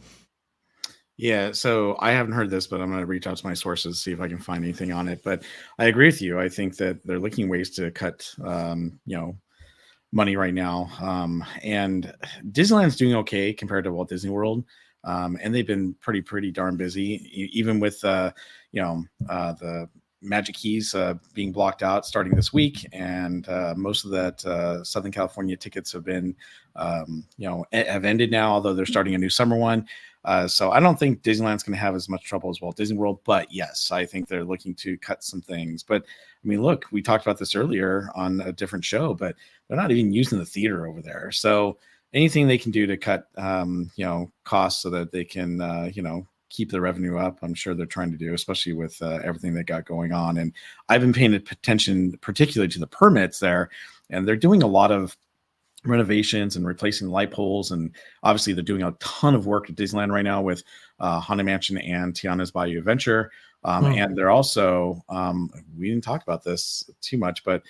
Yeah, so I haven't heard this, but I'm going to reach out to my sources, see if I can find anything on it. But I agree with you. I think that they're looking ways to cut, money right now. And Disneyland's doing okay compared to Walt Disney World. And they've been pretty darn busy, even with, the Magic Keys being blocked out starting this week, and most of that Southern California tickets have been, have ended now. Although they're starting a new summer one, so I don't think Disneyland's going to have as much trouble as Walt Disney World. But yes, I think they're looking to cut some things. But I mean, look, we talked about this earlier on a different show, but they're not even using the theater over there. So anything they can do to cut, costs so that they can, keep the revenue up, I'm sure they're trying to do, especially with everything they got going on. And I've been paying attention particularly to the permits there, and they're doing a lot of renovations and replacing light poles. And obviously they're doing a ton of work at Disneyland right now with Haunted Mansion and Tiana's Bayou Adventure. And they're also, we didn't talk about this too much, but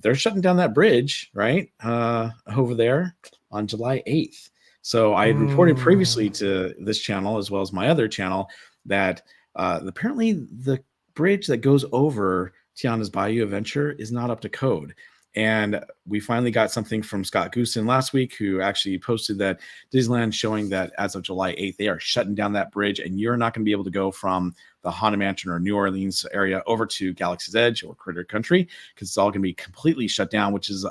they're shutting down that bridge, right? Over there on July 8th. So I had reported previously to this channel, as well as my other channel, that apparently the bridge that goes over Tiana's Bayou Adventure is not up to code. And we finally got something from Scott Goosen last week, who actually posted that Disneyland showing that as of July 8th, they are shutting down that bridge, and you're not going to be able to go from the Haunted Mansion or New Orleans area over to Galaxy's Edge or Critter Country, because it's all going to be completely shut down, which is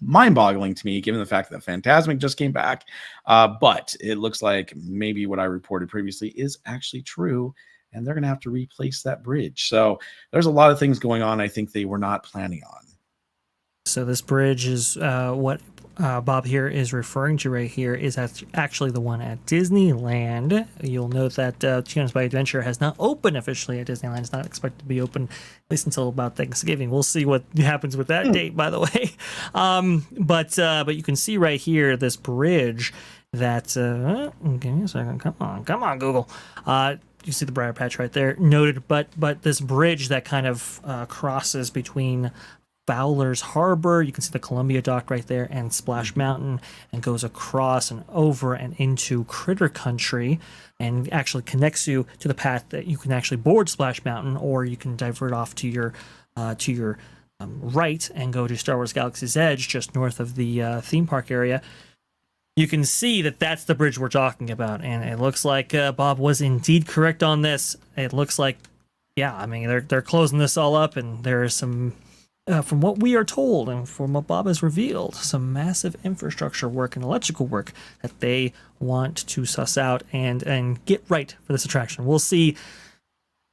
mind-boggling to me, given the fact that Fantasmic just came back. But it looks like maybe what I reported previously is actually true, and they're going to have to replace that bridge. So there's a lot of things going on I think they were not planning on. So this bridge is what Bob here is referring to right here is actually the one at Disneyland. You'll note that Tiana's Bayou Adventure has not opened officially at Disneyland. It's not expected to be open at least until about Thanksgiving. We'll see what happens with that date, by the way. But you can see right here this bridge that give me a second. Come on, Google. You see the briar patch right there, noted. But this bridge that kind of crosses between Fowler's Harbor, you can see the Columbia Dock right there, and Splash Mountain, and goes across and over and into Critter Country, and actually connects you to the path that you can actually board Splash Mountain, or you can divert off to your right and go to Star Wars Galaxy's Edge, just north of the theme park area. You can see that that's the bridge we're talking about, and it looks like Bob was indeed correct on this. It looks like, yeah, I mean, they're closing this all up, and there is some from what we are told and from what Bob has revealed, some massive infrastructure work and electrical work that they want to suss out and get right for this attraction. We'll see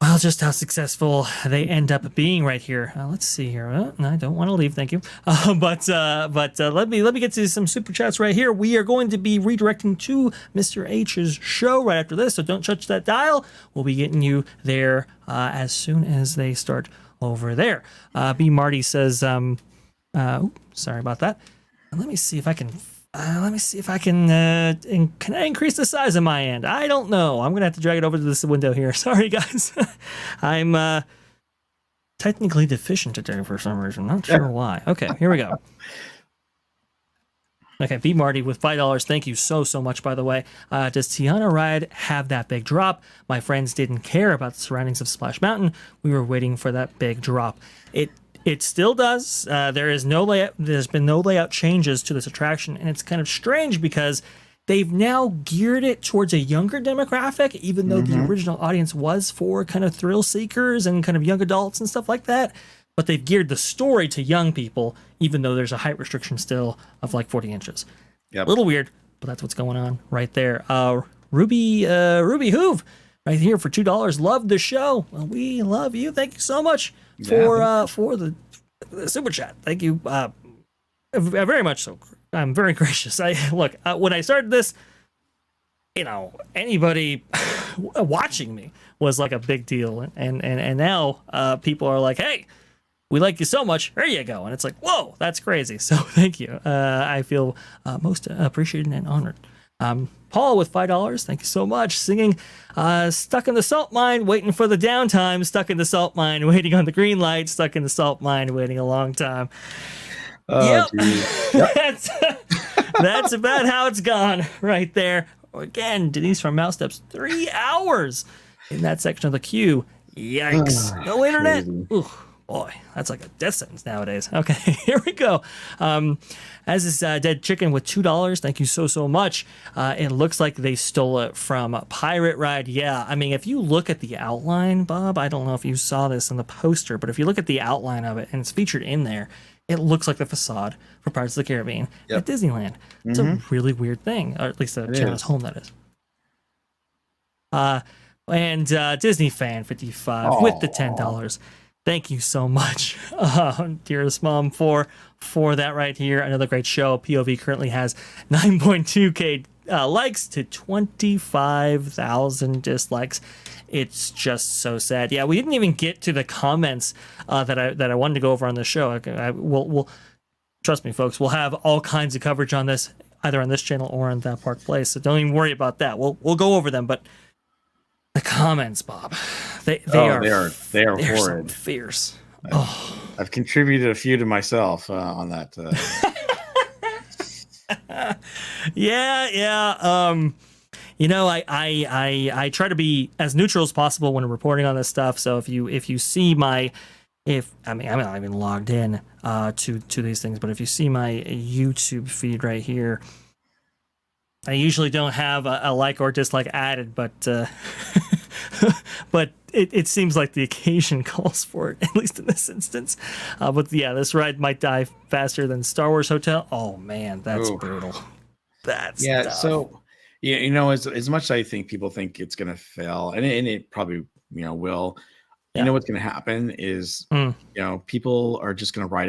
well, just how successful they end up being right here. Let's see here. No, I don't want to leave, thank you. But let me get to some super chats right here. We are going to be redirecting to Mr. H's show right after this, so don't touch that dial. We'll be getting you there as soon as they start over there. B. Marty says, sorry about that. Let me see if I can. Can I increase the size of my end? I don't know. I'm gonna have to drag it over to this window here. Sorry, guys. I'm technically deficient today for some reason. Not sure why. Okay, here we go. Okay, B. Marty with $5. Thank you so much, by the way. Does Tiana ride have that big drop? My friends didn't care about the surroundings of Splash Mountain. We were waiting for that big drop. It still does. There's been no layout changes to this attraction, and it's kind of strange because they've now geared it towards a younger demographic, even though the original audience was for kind of thrill seekers and kind of young adults and stuff like that. But they've geared the story to young people, even though there's a height restriction still of like 40 inches. Yep. A little weird, but that's what's going on right there. Ruby Hoove right here for $2. Love the show. Well, we love you. Thank you so much for the super chat. Thank you very much so. I'm very gracious. When I started this, anybody watching me was like a big deal, and now people are like, hey, we like you so much, here you go. And it's like, whoa, that's crazy. So thank you. I feel most appreciated and honored. Paul with $5, thank you so much. Singing stuck in the salt mine, waiting for the downtime, stuck in the salt mine, waiting on the green light, stuck in the salt mine, waiting a long time. Yep. That's about how it's gone right there. Again, Denise from Mouse Steps, 3 hours in that section of the queue. Yikes. No internet. Ooh, boy, that's like a death sentence nowadays. Okay, here we go. As is Dead Chicken with $2. Thank you so much. It looks like they stole it from Pirate Ride. Yeah, I mean, if you look at the outline, Bob, I don't know if you saw this in the poster, but if you look at the outline of it, and it's featured in there, it looks like the facade for Pirates of the Caribbean at Disneyland. It's a really weird thing, or at least the Tiana's home, that is. And Disney Fan 55 with the $10. Thank you so much, dearest mom, for that right here. Another great show. POV currently has 9.2K likes to 25,000 dislikes. It's just so sad. Yeah, we didn't even get to the comments that I wanted to go over on the show. We'll trust me, folks. We'll have all kinds of coverage on this, either on this channel or on that Park Place. So don't even worry about that. We'll go over them, but the comments, Bob, they are horrid, so fierce. I've contributed a few to myself on that. Yeah. I try to be as neutral as possible when reporting on this stuff. So if you see I'm not even logged in to these things, but if you see my YouTube feed right here, I usually don't have a like or dislike added, but but it seems like the occasion calls for it, at least in this instance. But yeah, this ride might die faster than Star Wars Hotel. Oh man, that's brutal. That's tough. So as much as I think people think it's gonna fail, and it probably will. You know what's going to happen is, people are just going to ride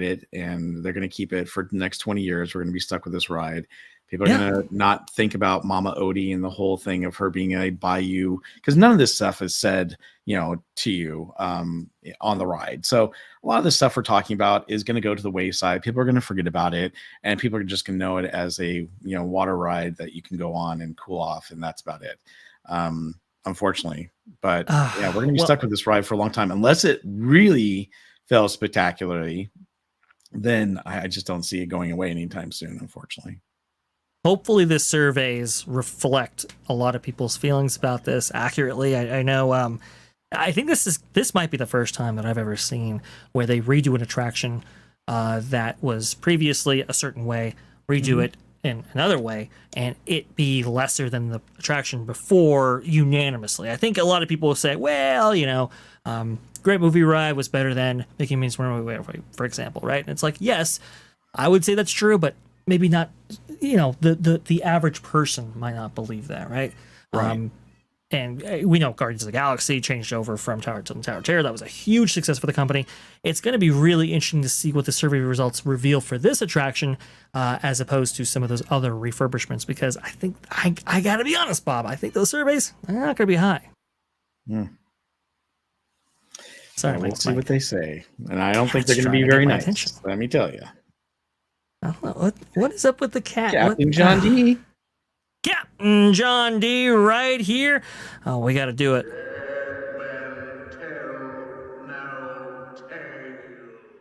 it, and they're going to keep it for the next 20 years. We're going to be stuck with this ride. People are going to not think about Mama Odie and the whole thing of her being a Bayou, because none of this stuff is said, to you on the ride. So a lot of the stuff we're talking about is going to go to the wayside. People are going to forget about it, and people are just going to know it as a water ride that you can go on and cool off, and that's about it. Unfortunately, but we're going to be stuck with this ride for a long time unless it really fails spectacularly. Then I just don't see it going away anytime soon, unfortunately. Hopefully the surveys reflect a lot of people's feelings about this accurately. I know I think this might be the first time that I've ever seen where they redo an attraction that was previously a certain way, redo it in another way, and it be lesser than the attraction before unanimously. I think a lot of people will say, well, Great Movie Ride was better than Mickey Minnie's Runaway Railway, for example, right? And it's like, yes, I would say that's true, but maybe not, the average person might not believe that, right? Right. we know Guardians of the Galaxy changed over from Tower to Tower Terror. That was a huge success for the company. It's going to be really interesting to see what the survey results reveal for this attraction, as opposed to some of those other refurbishments, because I think I got to be honest, Bob. I think those surveys are not going to be high. Sorry, we'll see Mike. what they say, and I don't think Cat's they're going to be trying to very get my nice. attention. Let me tell you, What is up with the cat? Captain John D. Captain John D. right here. Oh, we got to do it.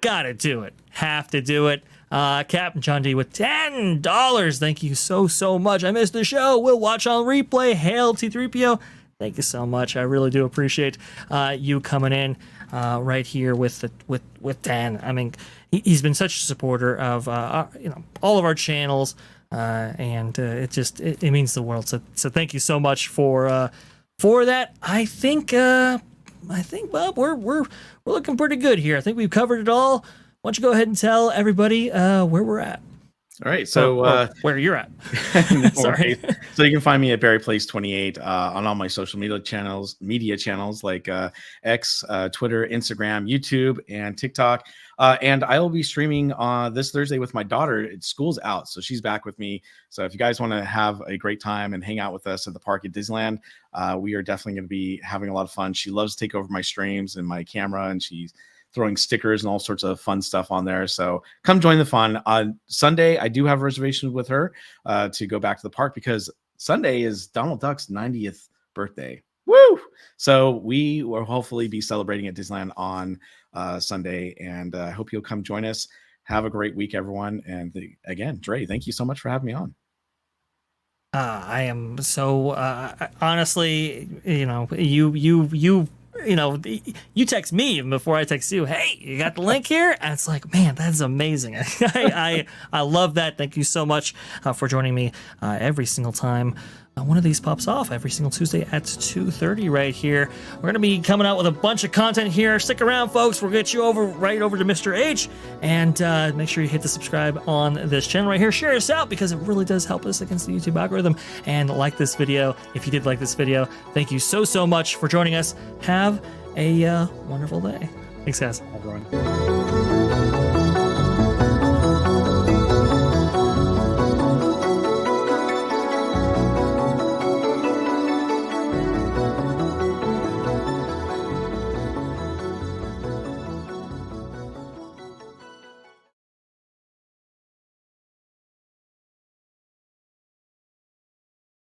Gotta do it. Have to do it. Captain John D with $10. Thank you so much. I missed the show. We'll watch on replay. Hail T3PO. Thank you so much. I really do appreciate you coming in right here with 10. I mean, he's been such a supporter of all of our channels, and it means the world. So thank you so much for that. I think Bob, we're looking pretty good here. I think we've covered it all. Why don't you go ahead and tell everybody where we're at? All right, so or where you're at. No Sorry. worries. So you can find me at BarryPlays28 on all my social media channels like X, Twitter, Instagram, YouTube, and TikTok. And I will be streaming this Thursday with my daughter. School's out, so she's back with me. So if you guys want to have a great time and hang out with us at the park at Disneyland, we are definitely going to be having a lot of fun. She loves to take over my streams and my camera, and she's throwing stickers and all sorts of fun stuff on there. So come join the fun. On Sunday, I do have reservations with her to go back to the park, because Sunday is Donald Duck's 90th birthday. Woo! So we will hopefully be celebrating at Disneyland on Sunday, and I hope you'll come join us. Have a great week, everyone. And again, Dre, thank you so much for having me on. I am so honestly, you text me even before I text you. Hey, you got the link here? And it's like, man, that's amazing. I love that. Thank you so much for joining me every single time one of these pops off, every single Tuesday at 2:30 right here. We're going to be coming out with a bunch of content here. Stick around, folks. We'll get you right over to Mr. H, and make sure you hit the subscribe on this channel right here. Share us out, because it really does help us against the YouTube algorithm. And like this video if you did like this video. Thank you so much for joining us. Have a wonderful day. Thanks, guys. Everyone.